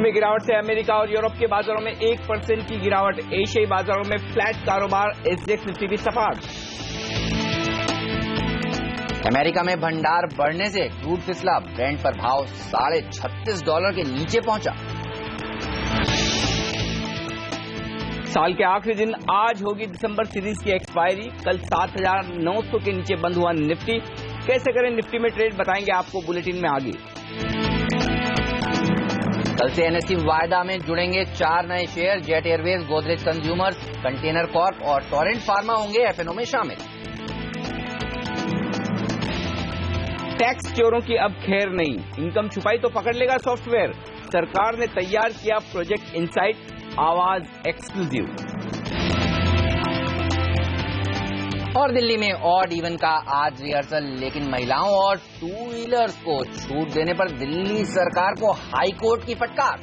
में गिरावट से अमेरिका और यूरोप के बाजारों में 1% की गिरावट। एशियाई बाजारों में फ्लैट कारोबार, एसजेएक्स निफ्टी भी सपाट। अमेरिका में भंडार बढ़ने से क्रूड फिसला, ब्रेंट पर भाव $36.5 के नीचे पहुंचा। साल के आखिरी दिन आज होगी दिसंबर सीरीज की एक्सपायरी। कल 7,900 के नीचे बंद हुआ निफ्टी। कैसे करें निफ्टी में ट्रेड, बताएंगे आपको बुलेटिन में आगे। कल से एनएसई वायदा में जुड़ेंगे 4 नए share. Jet Airways, Godrej consumers, container Corp और टोरेंट फार्मा होंगे एफएनओ में शामिल। टैक्स चोरों की अब खैर नहीं, इनकम छुपाई तो पकड़ लेगा सॉफ्टवेयर। सरकार ने तैयार किया प्रोजेक्ट इनसाइट, आवाज एक्सक्लूसिव। और दिल्ली में ऑड इवन का आज रिहर्सल, लेकिन महिलाओं और टू व्हीलर्स को छूट देने पर दिल्ली सरकार को हाई कोर्ट की फटकार।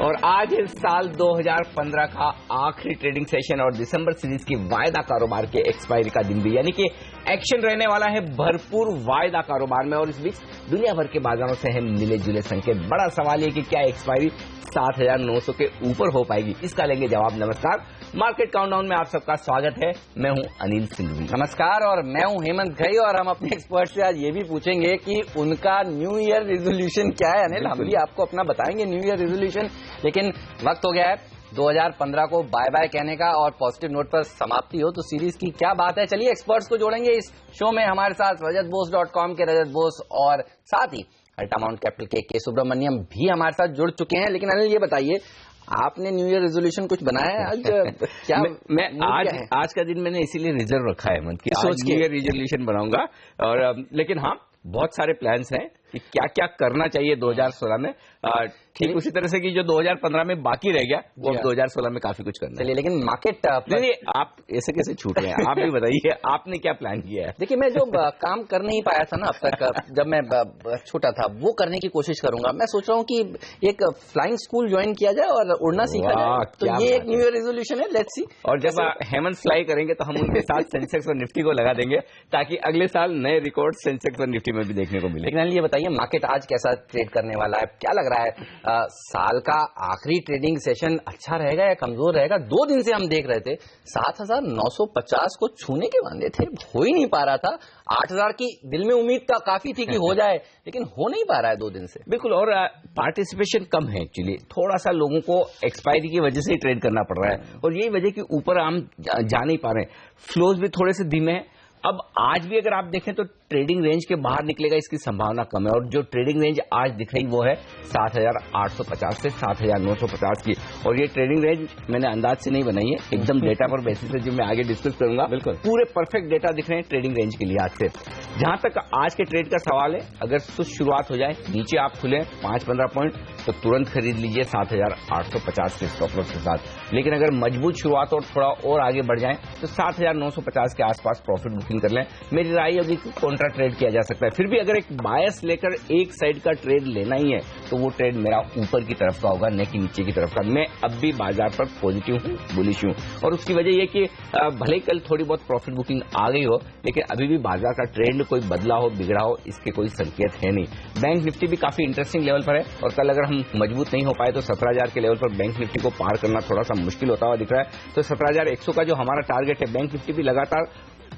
और आज इस साल 2015 का आखिरी ट्रेडिंग सेशन और दिसंबर सीरीज की वायदा कारोबार के एक्सपायरी का दिन भी, यानी कि एक्शन रहने वाला है भरपूर वायदा कारोबार में। और इस बीच दुनिया भर के बाजारों से है मिले जुले संकेत। बड़ा सवाल है कि क्या एक्सपायरी 7,900 के ऊपर हो पाएगी, इसका लेंगे जवाब। नमस्कार, मार्केट काउंटडाउन में आप सबका स्वागत है। मैं हूं अनिल सिंघवी। नमस्कार, और मैं हूं हेमंत घई। और हम अपने एक्सपर्ट से आज ये भी पूछेंगे कि उनका न्यू ईयर रेजोल्यूशन क्या है। अनिल, हम भी आपको अपना बताएंगे न्यू ईयर रेजोल्यूशन, लेकिन वक्त हो गया है 2015 को बाय बाय कहने का और पॉजिटिव नोट पर समाप्ति हो। तो सीरीज की क्या बात है, चलिए एक्सपर्ट्स को जोड़ेंगे इस शो में। हमारे साथ rajatbose.com के रजत बोस और साथ ही अल्टा माउंट कैपिटल के सुब्रमण्यम भी हमारे साथ जुड़ चुके हैं। लेकिन अनिल, ये बताइए, आपने न्यू ईयर रेजोल्यूशन कुछ बनाया है आज? क्या मैं आज का दिन मैंने इसीलिए रिजर्व रखा है मन की, आज न्यू ईयर रेजोल्यूशन बनाऊंगा। और लेकिन हाँ, बहुत सारे प्लान्स हैं कि क्या क्या करना चाहिए 2016 में। ठीक उसी तरह से कि जो 2015 में बाकी रह गया वो अब 2016 में काफी कुछ करना है। लेकिन मार्केट नहीं, आप ऐसे कैसे छूट रहे हैं? आप भी बताइए, आपने क्या प्लान किया है? देखिए, मैं जो काम कर नहीं पाया था ना अब तक, जब मैं छोटा था, वो करने की कोशिश करूंगा। मैं सोच रहा हूँ कि एक फ्लाइंग स्कूल ज्वाइन किया जाए और उड़ना सीखा जाए। तो ये एक न्यू ईयर रेजोल्यूशन है, लेट्स सी। और जब हेमंत फ्लाई करेंगे तो हम उनके साथ सेंसेक्स और निफ्टी को लगा देंगे, ताकि अगले साल नए रिकॉर्ड सेंसेक्स और निफ्टी में भी देखने को मिले। लेकिन ये बताइए, मार्केट आज कैसा ट्रेड करने वाला है? क्या लग रहा है, साल का आखिरी ट्रेडिंग सेशन अच्छा रहेगा या कमजोर रहेगा? 2 दिन से हम देख रहे थे 7,950 को छूने के वादे थे, हो ही नहीं पा रहा था। 8,000 की दिल में उम्मीद तो काफी थी कि हो जाए, लेकिन हो नहीं पा रहा है 2 दिन से। बिल्कुल, और पार्टिसिपेशन कम है एक्चुअली। थोड़ा सा लोगों को एक्सपायरी की वजह से ही ट्रेड करना पड़ रहा है, और यही वजह कि ऊपर हम जा नहीं पा रहे हैं। फ्लोज भी थोड़े से धीमे हैं। अब आज भी अगर आप देखें तो ट्रेडिंग रेंज के बाहर निकलेगा, इसकी संभावना कम है। और जो ट्रेडिंग रेंज आज दिख रही वो है 7,850 से 7,950 की। और ये ट्रेडिंग रेंज मैंने अंदाज से नहीं बनाई है, एकदम डेटा पर बेसिस है, जो मैं आगे डिस्कस करूंगा। बिल्कुल पूरे परफेक्ट डेटा दिख रहे हैं ट्रेडिंग रेंज के लिहाज से। जहां तक आज के ट्रेड का सवाल है, अगर सुस्त शुरुआत हो जाए, नीचे आप खुले 5-15 पॉइंट, तो तुरंत खरीद लीजिए 7,850 के स्टॉप लॉस के साथ। लेकिन अगर मजबूत शुरुआत और थोड़ा और आगे बढ़ जाए तो 7,950 के आसपास प्रॉफिट बुकिंग कर लें। मेरी राय होगी कि कॉन्ट्रा ट्रेड किया जा सकता है। फिर भी अगर एक बायस लेकर एक साइड का ट्रेड लेना ही है तो वो ट्रेड मेरा ऊपर की तरफ का होगा, न कि नीचे की तरफ का। मैं अब भी बाजार पर पॉजिटिव हूं, बुलिश हूं। और उसकी वजह यह कि भले कल थोड़ी बहुत प्रॉफिट बुकिंग आ गई हो, लेकिन अभी भी बाजार का ट्रेंड कोई बदला हो, बिगड़ा हो, इसके कोई संकेत है नहीं। बैंक निफ्टी भी काफी इंटरेस्टिंग लेवल पर है, और कल अगर हम मजबूत नहीं हो पाए तो 17,000 के लेवल पर बैंक निफ्टी को पार करना थोड़ा सा मुश्किल होता हुआ दिख रहा है। तो 17,100 का जो हमारा टारगेट है, बैंक निफ्टी भी लगातार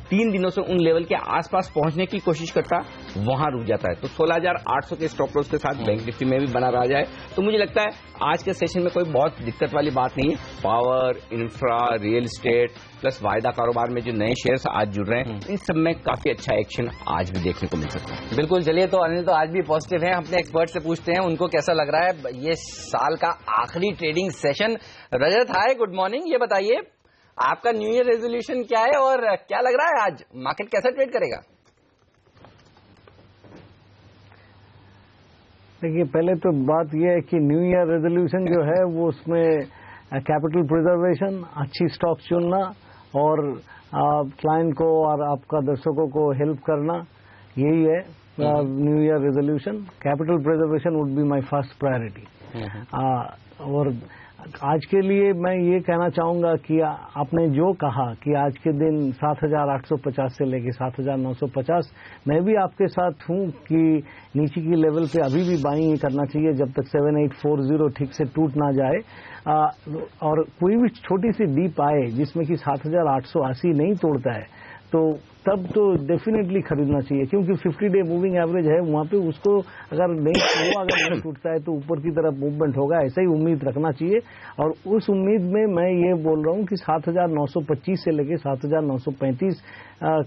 3 दिनों से उन लेवल के आसपास पहुंचने की कोशिश करता, वहां रुक जाता है। तो 16,800 के स्टॉप लॉस के साथ बैंक निफ्टी में भी बना रहा जाए तो मुझे लगता है आज के सेशन में कोई बहुत दिक्कत वाली बात नहीं है। Power, infra, real estate plus वायदा कारोबार में जो नए शेयर्स आज जुड़ रहे हैं, इन सब में काफी अच्छा एक्शन आज भी देखने को मिल सकता है। बिल्कुल, चलिए, तो अनिल तो आज भी पॉजिटिव है। अपने एक्सपर्ट से पूछते हैं उनको कैसा लग रहा है ये साल का आखिरी ट्रेडिंग सेशन। रजत, हाय, गुड मॉर्निंग। ये बताइए, आपका न्यू ईयर रेजोल्यूशन क्या है और क्या लग रहा है आज मार्केट कैसा ट्रेड करेगा? देखिए, पहले तो बात यह है कि न्यू ईयर रेजोल्यूशन जो है वो उसमें कैपिटल प्रिजर्वेशन, अच्छी स्टॉक चुनना और क्लाइंट को और आपका दर्शकों को हेल्प करना, यही है new year resolution. Capital preservation would be my first priority. और आज के लिए मैं ये कहना चाहूंगा कि आपने जो कहा कि आज के दिन 7,850 से लेके 7,950, मैं भी आपके साथ हूं कि नीचे की लेवल पे अभी भी बाइंग करना चाहिए जब तक 7840 ठीक से टूट ना जाए। और कोई भी छोटी सी डीप आए जिसमें कि 7,880 नहीं तोड़ता है तो तब तो डेफिनेटली खरीदना चाहिए, क्योंकि 50 डे मूविंग एवरेज है वहां पे, उसको अगर नहीं टूटता है तो ऊपर की तरफ मूवमेंट होगा, ऐसा ही उम्मीद रखना चाहिए। और उस उम्मीद में मैं ये बोल रहा हूं कि 7,925 से लेके 7,935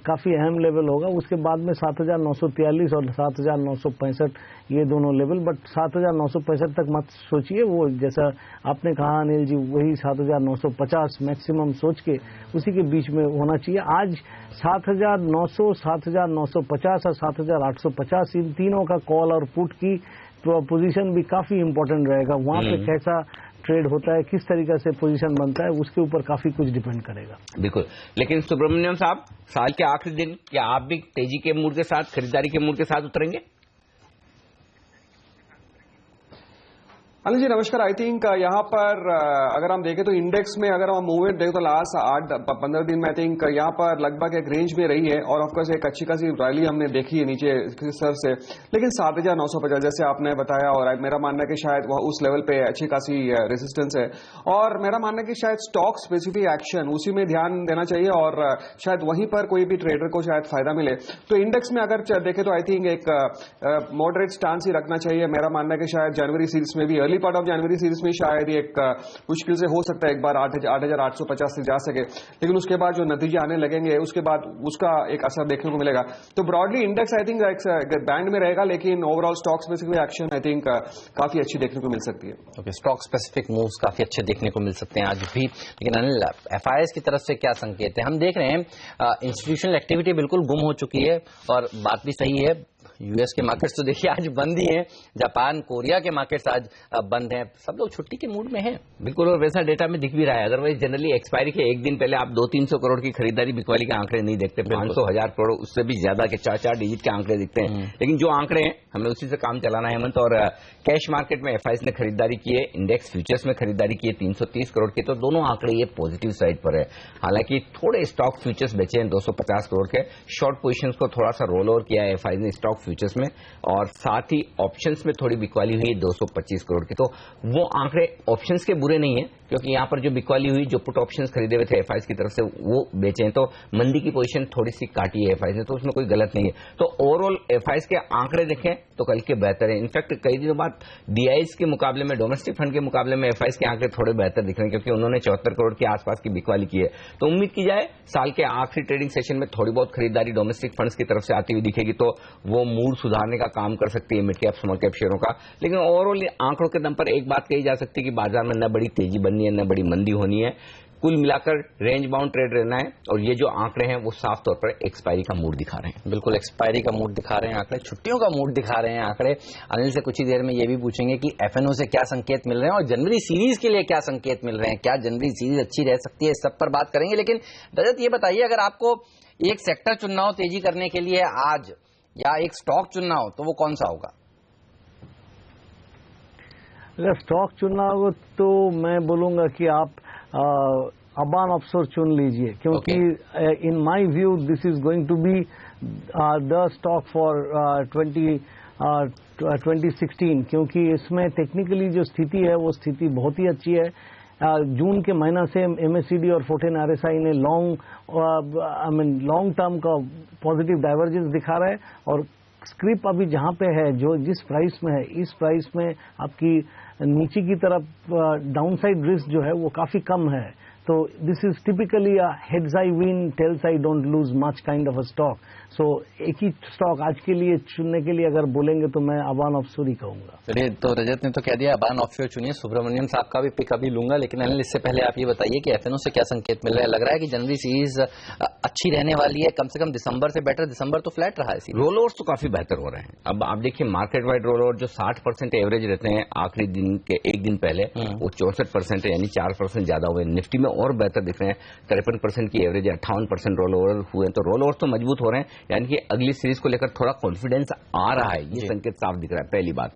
काफी अहम लेवल होगा। उसके बाद में 7,943 और 7,965 ये दोनों लेवल, बट 7,965 तक मत सोचिए, वो जैसा आपने कहा अनिल जी वही 7,950 मैक्सिमम सोच के उसी के बीच में होना चाहिए। आज 7,900, 7,950 और 7,850 इन तीनों का कॉल और पुट की पोजीशन भी काफी इंपॉर्टेंट रहेगा। वहां पे कैसा ट्रेड होता है, किस तरीके से पोजीशन बनता है, उसके ऊपर काफी कुछ डिपेंड करेगा। बिल्कुल। लेकिन सुब्रमण्यम साहब, साल के आखिरी दिन क्या आप भी तेजी के मूड के साथ, खरीदारी के मूड के साथ उतरेंगे? अनिल जी नमस्कार। आई थिंक यहाँ पर अगर हम देखें तो इंडेक्स में अगर हम मूवमेंट देखें तो लास्ट 8-15 दिन में आई थिंक यहाँ पर लगभग एक रेंज में रही है और ऑफकोर्स एक अच्छी खासी रैली हमने देखी है नीचे सर से, लेकिन 7,950 जैसे आपने बताया, और मेरा मानना है कि शायद वह उस लेवल पे अच्छी खासी रेजिस्टेंस है, और मेरा मानना है कि शायद स्टॉक स्पेसिफिक एक्शन उसी में ध्यान देना चाहिए और शायद वहीं पर कोई भी ट्रेडर को शायद फायदा मिले। तो इंडेक्स में अगर देखें तो आई थिंक एक मॉडरेट स्टांस ही रखना चाहिए। मेरा मानना है कि शायद जनवरी सीरीज में भी early part of January series में शायद एक मुश्किल से हो सकता है एक बार 8,850 से जा सके, लेकिन उसके बाद जो नतीजे आने लगेंगे उसके बाद उसका एक असर देखने को मिलेगा। तो broadly index I think band में रहेगा, लेकिन overall stock specific action I think काफी अच्छी देखने को मिल सकती है। ओके, स्टॉक स्पेसिफिक मूव्स काफी अच्छे देखने को मिल सकते हैं आज भी। लेकिन अनिल, एफआईएस की तरफ से क्या संकेत है? हम देख रहे हैं इंस्टीट्यूशनल एक्टिविटी बिल्कुल गुम हो चुकी है, और बात भी सही है, यूएस के मार्केट्स तो देखिए आज बंद ही हैं, जापान कोरिया के मार्केट्स आज बंद हैं, सब लोग छुट्टी के मूड में हैं। बिल्कुल, और वैसा डेटा में दिख भी रहा है। अदरवाइज जनरली एक्सपायरी के एक दिन पहले आप 200-300 करोड़ की खरीदारी बिकवाली के आंकड़े नहीं देखते, 500,000 करोड़ उससे भी ज्यादा के 4 डिजिट के आंकड़े दिखते हैं। लेकिन जो आंकड़े हैं हमें उसी से काम चलाना है हेमंत। और कैश मार्केट में एफआईएस ने खरीदारी की है, इंडेक्स फ्यूचर्स में खरीदारी की है 330 करोड़ की, तो दोनों आंकड़े ये पॉजिटिव साइड पर है। हालांकि थोड़े स्टॉक फ्यूचर्स बेचे हैं 250 करोड़ के, शॉर्ट पोजीशंस को थोड़ा सा रोल ओवर किया है एफआईएस ने स्टॉक फ्यूचर्स में, और साथ ही ऑप्शंस में थोड़ी बिकवाली हुई 225 करोड़ की। तो वो आंकड़े ऑप्शंस के बुरे नहीं है, क्योंकि यहां पर जो बिकवाली हुई, जो पुट ऑप्शंस खरीदे हुए थे एफआईएस की तरफ से वो बेचे हैं, तो मंदी की पोजीशन थोड़ी सी काटी है एफआईएस ने, तो उसमें कोई गलत नहीं है। तो ओवरऑल एफआईएस के आंकड़े देखें तो कल के बेहतर है। इनफैक्ट कई दिनों बाद डीआईएस के मुकाबले में, डोमेस्टिक फंड के मुकाबले में एफआईएस के आंकड़े थोड़े बेहतर दिख रहे हैं, क्योंकि उन्होंने 74 करोड़ के आसपास की बिकवाली की है। तो उम्मीद की जाए साल के आखिरी ट्रेडिंग सेशन में थोड़ी बहुत खरीदारी डोमेस्टिक फंड्स की तरफ से आती हुई दिखेगी, तो वो मूड सुधारने का काम कर सकती है मिड कैप स्मॉल कैप शेयरों का। लेकिन ओवरऑल आंकड़ों के दम पर एक बात कही जा सकती है कि बाजार में न बड़ी तेजी बननी है न बड़ी मंदी होनी है, कुल मिलाकर रेंज बाउंड ट्रेड रहना है। और ये जो आंकड़े हैं वो साफ तौर पर एक्सपायरी का मूड दिखा रहे हैं। बिल्कुल एक्सपायरी का मूड दिखा रहे हैं आंकड़े, छुट्टियों का मूड दिखा रहे हैं आंकड़े। अनिल से कुछ ही देर में ये भी पूछेंगे कि एफएनओ से क्या संकेत मिल रहे हैं और जनवरी सीरीज के लिए क्या संकेत मिल रहे हैं, क्या जनवरी सीरीज अच्छी रह सकती है, इस सब पर बात करेंगे। लेकिन रजत ये बताइए, अगर आपको एक सेक्टर चुनना हो तेजी करने के लिए आज, या एक स्टॉक चुनना हो, तो वो कौन सा होगा? अगर स्टॉक चुनना हो तो मैं बोलूंगा कि आप अबान ऑफशोर चुन लीजिए, क्योंकि in my view this is going to be the stock for 2016, क्योंकि इसमें टेक्निकली जो स्थिति है वो स्थिति बहुत ही अच्छी है। जून के महीना से एमएससीडी और 14 आरएसआई ने लॉन्ग टर्म का पॉजिटिव डाइवर्जेंस दिखा रहा है, और स्क्रिप अभी जहां पे है, जो जिस प्राइस में है, इस प्राइस में आपकी नीचे की तरफ डाउनसाइड रिस्क जो है वो काफी कम है। तो this is typically a heads I win tails I don't lose much kind of a stock. So एक ही स्टॉक आज के लिए चुनने के लिए अगर बोलेंगे तो मैं अबान ऑफशोर ही कहूंगा। चलिए, तो रजत ने तो कह दिया अबान ऑफशोर चुनिए, सुब्रमण्यम साहब का भी पिक अभी लूंगा। लेकिन अनिल, इससे पहले आप ये बताइए कि एफएनओ से क्या संकेत मिल रहा है? लग रहा है कि जनवरी सीरीज अच्छी रहने वाली है, कम से कम दिसंबर से बेटर? दिसंबर तो फ्लैट रहा है, रोल ओवर्स तो काफी बेहतर हो रहे हैं। अब आप देखिए मार्केट वाइड रोल ओवर जो 60% एवरेज रहते हैं आखिरी दिन के एक दिन पहले, वो 64% है, यानी 4% ज्यादा हुए। निफ्टी में और बेहतर दिख रहे हैं, 53% की एवरेज है, 58% रोल ओवर हुए। तो रोल ओवर तो मजबूत हो रहे हैं, यानी कि अगली सीरीज को लेकर थोड़ा कॉन्फिडेंस आ रहा है, ये संकेत साफ दिख रहा है, पहली बात।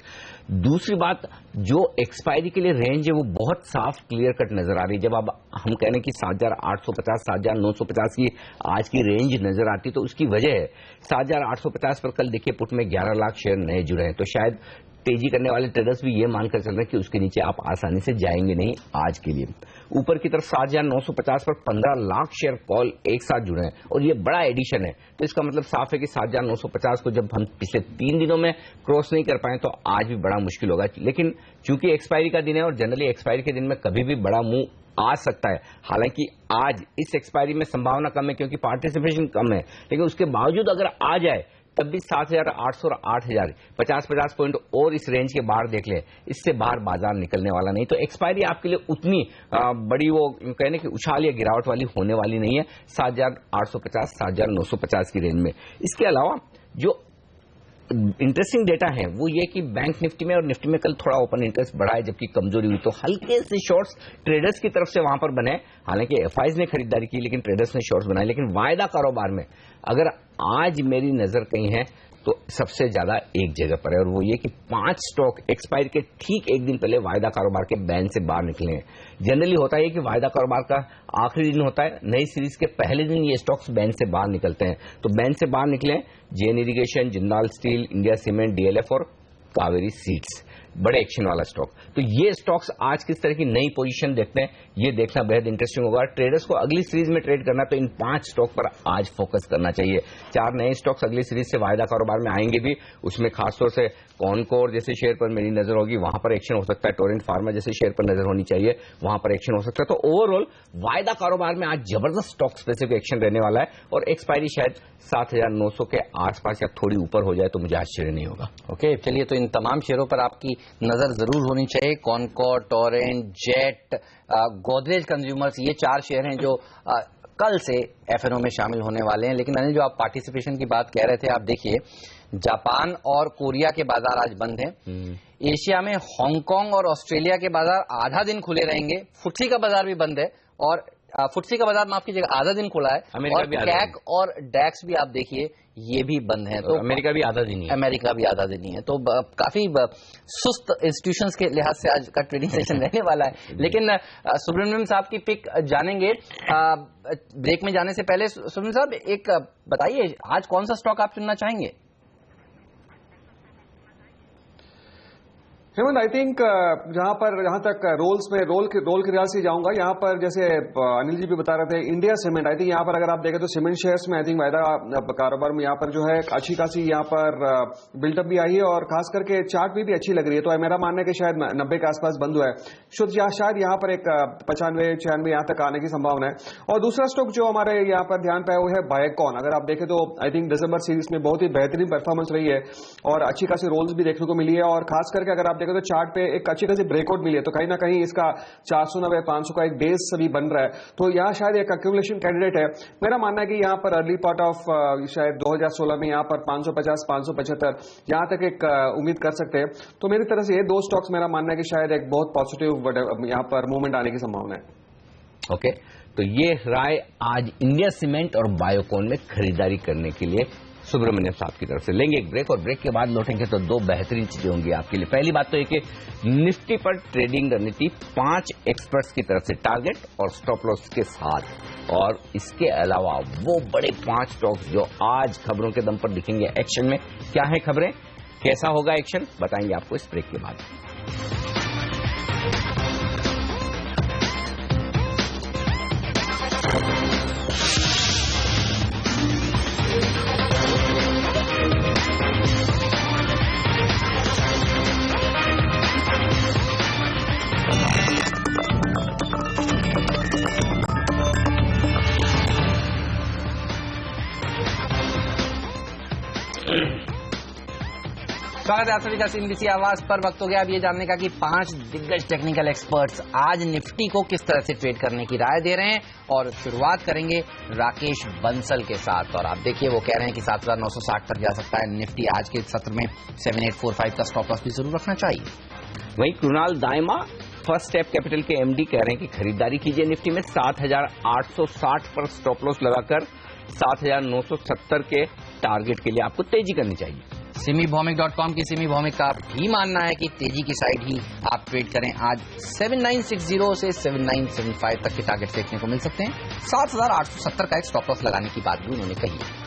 दूसरी बात, जो एक्सपायरी के लिए रेंज है वो बहुत साफ क्लियर कट नजर आ रही है। जब अब हम कह रहे हैं कि 7,850 7,950 की आज की रेंज नजर आती, तो उसकी वजह है 7,850 पर कल देखिए पुट में 11 लाख शेयर नए जुड़े हैं, तो शायद तेजी करने वाले ट्रेडर्स भी ये मानकर चल रहे हैं कि उसके नीचे आप आसानी से जाएंगे नहीं आज के लिए। ऊपर की तरफ 7,950 पर 15 लाख शेयर कॉल एक साथ जुड़े हैं, और ये बड़ा एडिशन है। तो इसका मतलब साफ है कि 7,950 को जब हम पिछले 3 दिनों में क्रॉस नहीं कर पाए तो आज भी बड़ा मुश्किल होगा। लेकिन चूंकि एक्सपायरी का दिन है, और जनरली एक्सपायरी के दिन में कभी भी बड़ा मूव आ सकता है। हालांकि आज इस एक्सपायरी में संभावना कम है क्योंकि पार्टिसिपेशन कम है, लेकिन उसके बावजूद अगर आ जाए तब भी 7,800 और 8,000 50 पॉइंट और इस रेंज के बाहर देख ले, इससे बाहर बाजार निकलने वाला नहीं। तो एक्सपायरी आपके लिए उतनी बड़ी वो कहने की उछाल या गिरावट वाली होने वाली नहीं है 7,850 7,950 की रेंज में। इसके अलावा जो इंटरेस्टिंग डेटा है वो ये कि बैंक निफ्टी में और निफ्टी में कल थोड़ा ओपन इंटरेस्ट बढ़ा है, जबकि कमजोरी हुई। तो हल्के से शॉर्ट्स ट्रेडर्स की तरफ से वहां पर बने, हालांकि एफआईज ने खरीदारी की लेकिन ट्रेडर्स ने शॉर्ट्स बनाए। लेकिन वायदा कारोबार में अगर आज मेरी नजर कहीं है तो सबसे ज्यादा एक जगह पर है, और वो ये कि 5 स्टॉक एक्सपायर के ठीक एक दिन पहले वायदा कारोबार के बैन से बाहर निकले हैं। जनरली होता है कि वायदा कारोबार का आखिरी दिन होता है, नई सीरीज के पहले दिन ये स्टॉक्स बैन से बाहर निकलते हैं। तो बैन से बाहर निकले Jain irrigation, Jindal steel, India cement, DLF और कावेरी सीड्स, बड़े एक्शन वाला स्टॉक। तो ये स्टॉक्स आज किस तरह की नई पोजीशन देखते हैं, ये देखना बेहद इंटरेस्टिंग होगा। ट्रेडर्स को अगली सीरीज में ट्रेड करना तो इन 5 स्टॉक पर आज फोकस करना चाहिए। 4 नए स्टॉक्स अगली सीरीज से वायदा कारोबार में आएंगे भी, उसमें खासतौर से कॉनकोर जैसे शेयर पर मेरी नजर होगी, वहां पर एक्शन हो सकता है। टोरेंट फार्मा जैसे शेयर पर नजर होनी चाहिए, वहां पर एक्शन हो सकता है। तो ओवरऑल वायदा कारोबार में आज जबरदस्त स्टॉक स्पेसिफिक एक्शन रहने वाला है, और एक्सपायरी शायद 7,900 के आसपास या थोड़ी ऊपर हो जाए तो मुझे आश्चर्य नहीं होगा। ओके, चलिए, तो इन तमाम शेयरों पर आपकी नजर जरूर होनी चाहिए। Concor, Torrent, jet, Godrej consumers, ये 4 शेयर हैं जो कल से एफएनओ में शामिल होने वाले हैं। लेकिन अनिल, जो आप पार्टिसिपेशन की बात कह रहे थे, आप देखिए जापान और कोरिया के बाजार आज बंद हैं। एशिया में हांगकांग और ऑस्ट्रेलिया के बाजार आधा दिन खुले रहेंगे। फुट्सी का बाजार भी बंद है, और फुट्सी का बाजार माफ कीजिएगा आधा दिन खुला है, और कैक और डैक्स भी आप देखिए ये भी बंद है। तो अमेरिका भी आधा दिन ही है। अमेरिका भी आधा दिन ही है। तो काफी सुस्त इंस्टीट्यूशंस के लिहाज से आज का ट्रेडिंग सेशन रहने वाला है। लेकिन सुब्रमण्यम साहब की पिक जानेंगे ब्रेक में जाने से पहले। सुब्रमण्यम साहब, एक बताइए आज कौन सा स्टॉक आप चुनना चाहेंगे? हेमंत, आई थिंक जहां तक रोल के लिहाज से जाऊंगा, यहाँ पर जैसे अनिल जी भी बता रहे थे, इंडिया सीमेंट, आई थिंक यहाँ पर अगर आप देखें तो सीमेंट शेयर्स में आई थिंक वायदा कारोबार में यहाँ पर जो है अच्छी खासी यहाँ पर बिल्डअप भी आई है, और खास करके चार्ट भी अच्छी लग रही है। तो मेरा मानना है कि शायद 90 के आसपास बंद हुआ है, शायद यहाँ पर एक 95-96 यहाँ तक आने की संभावना है। और दूसरा स्टॉक जो हमारे यहाँ पर ध्यान पे है वो है बायोकॉन। अगर आप देखें तो आई थिंक दिसंबर सीरीज में बहुत ही बेहतरीन परफॉर्मेंस रही है, और अच्छी खासी रोल्स भी देखने को मिली है। और खास करके अगर आप तो चार्ट पे एक अच्छी खासी ब्रेकआउट मिली है, तो कहीं ना कहीं इसका 490-500 का एक बेस अभी बन रहा है। तो यहाँ शायद एक अक्यूमुलेशन कैंडिडेट है। मेरा मानना है कि यहाँ पर अर्ली पार्ट ऑफ शायद 2016 में यहाँ पर 550-575 यहाँ तक एक उम्मीद कर सकते हैं। तो मेरी तरफ से ये 2 स्टॉक्स मेरा मानना है कि शायद एक बहुत पॉजिटिव यहाँ पर मूवमेंट आने की संभावना है। ओके, तो ये राय आज इंडिया सीमेंट और बायोकॉन में खरीदारी करने के लिए सुब्रमण्यम साहब की तरफ से। लेंगे एक ब्रेक, और ब्रेक के बाद लौटेंगे तो 2 बेहतरीन चीजें होंगी आपके लिए। पहली बात तो ये कि निफ्टी पर ट्रेडिंग रणनीति 5 एक्सपर्ट्स की तरफ से टारगेट और स्टॉप लॉस के साथ, और इसके अलावा वो बड़े 5 स्टॉक्स जो आज खबरों के दम पर दिखेंगे एक्शन में। क्या है खबरें, कैसा होगा एक्शन, बताएंगे आपको इस ब्रेक के बाद। स्वागत है आप सभी का CNBC आवाज पर। वक्त हो गया अब ये जानने का कि 5 दिग्गज टेक्निकल एक्सपर्ट्स आज निफ्टी को किस तरह से ट्रेड करने की राय दे रहे हैं। और शुरुआत करेंगे राकेश बंसल के साथ। और आप देखिए वो कह रहे हैं कि 7,960 तक जा सकता है निफ्टी। आज के सत्र में 7845 का स्टॉप लॉस भी जरूर रखना चाहिए। वहीं Krunal Dayma first step capital के MD कह रहे हैं कि खरीदारी कीजिए निफ्टी में 7,860 पर स्टॉप लॉस लगाकर 7,970 के टारगेट के लिए आपको तेजी करनी चाहिए। SimiBhomik.com की सिमी भौमिक का भी मानना है कि तेजी की साइड ही आप ट्रेड करें। आज 7960 से 7975 तक के टारगेट देखने को मिल सकते हैं। 7,870 का एक स्टॉप लॉस लगाने की बात भी उन्होंने कही है।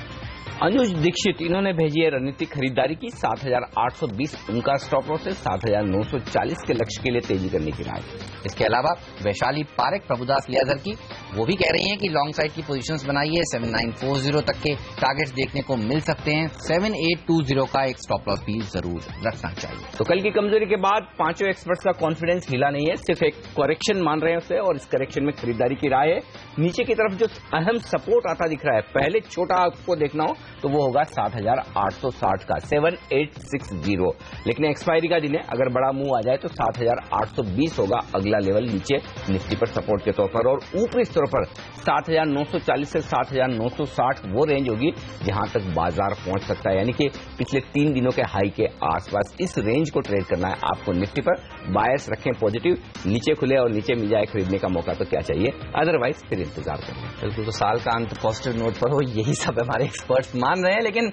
अनुज दीक्षित इन्होंने भेजी है रणनीतिक खरीदारी की 7,820 उनका स्टॉप लॉस है। 7,940 के लक्ष्य के लिए तेजी करने की राय। इसके अलावा वैशाली पारेख प्रभुदास लियादर की वो भी कह रही हैं कि लॉन्ग साइड की पोजीशंस बनाइए। 7940 तक के टारगेट्स देखने को मिल सकते हैं। 7820 का एक स्टॉप लॉस भी जरूर रखना चाहिए। तो कल की कमजोरी के बाद पांचों एक्सपर्ट्स का कॉन्फिडेंस हिला नहीं है, सिर्फ एक करेक्शन मान रहे हैं उसे और इस करेक्शन में खरीदारी की राय है। नीचे की तरफ जो अहम सपोर्ट आता दिख रहा है, पहले छोटा आपको देखना हो तो वो होगा 7,860 का 7860। लेकिन एक्सपायरी का दिन है, अगर बड़ा मूव आ जाए तो 7,820 होगा अगला लेवल नीचे निफ्टी पर सपोर्ट के तौर पर। और ऊपरी स्तर पर 7,940 से 7,960 वो रेंज होगी जहां तक बाजार पहुंच सकता है, यानी कि पिछले 3 दिनों के हाई के आसपास इस रेंज को ट्रेड करना है आपको निफ्टी पर। बायस रखें पॉजिटिव, नीचे खुले और नीचे मिल जाए खरीदने का मौका तो क्या चाहिए, अदरवाइज फिर इंतजार करें। बिल्कुल, तो साल का अंत पॉजिटिव नोट पर हो, यही सब हमारे एक्सपर्ट्स मान रहे हैं। लेकिन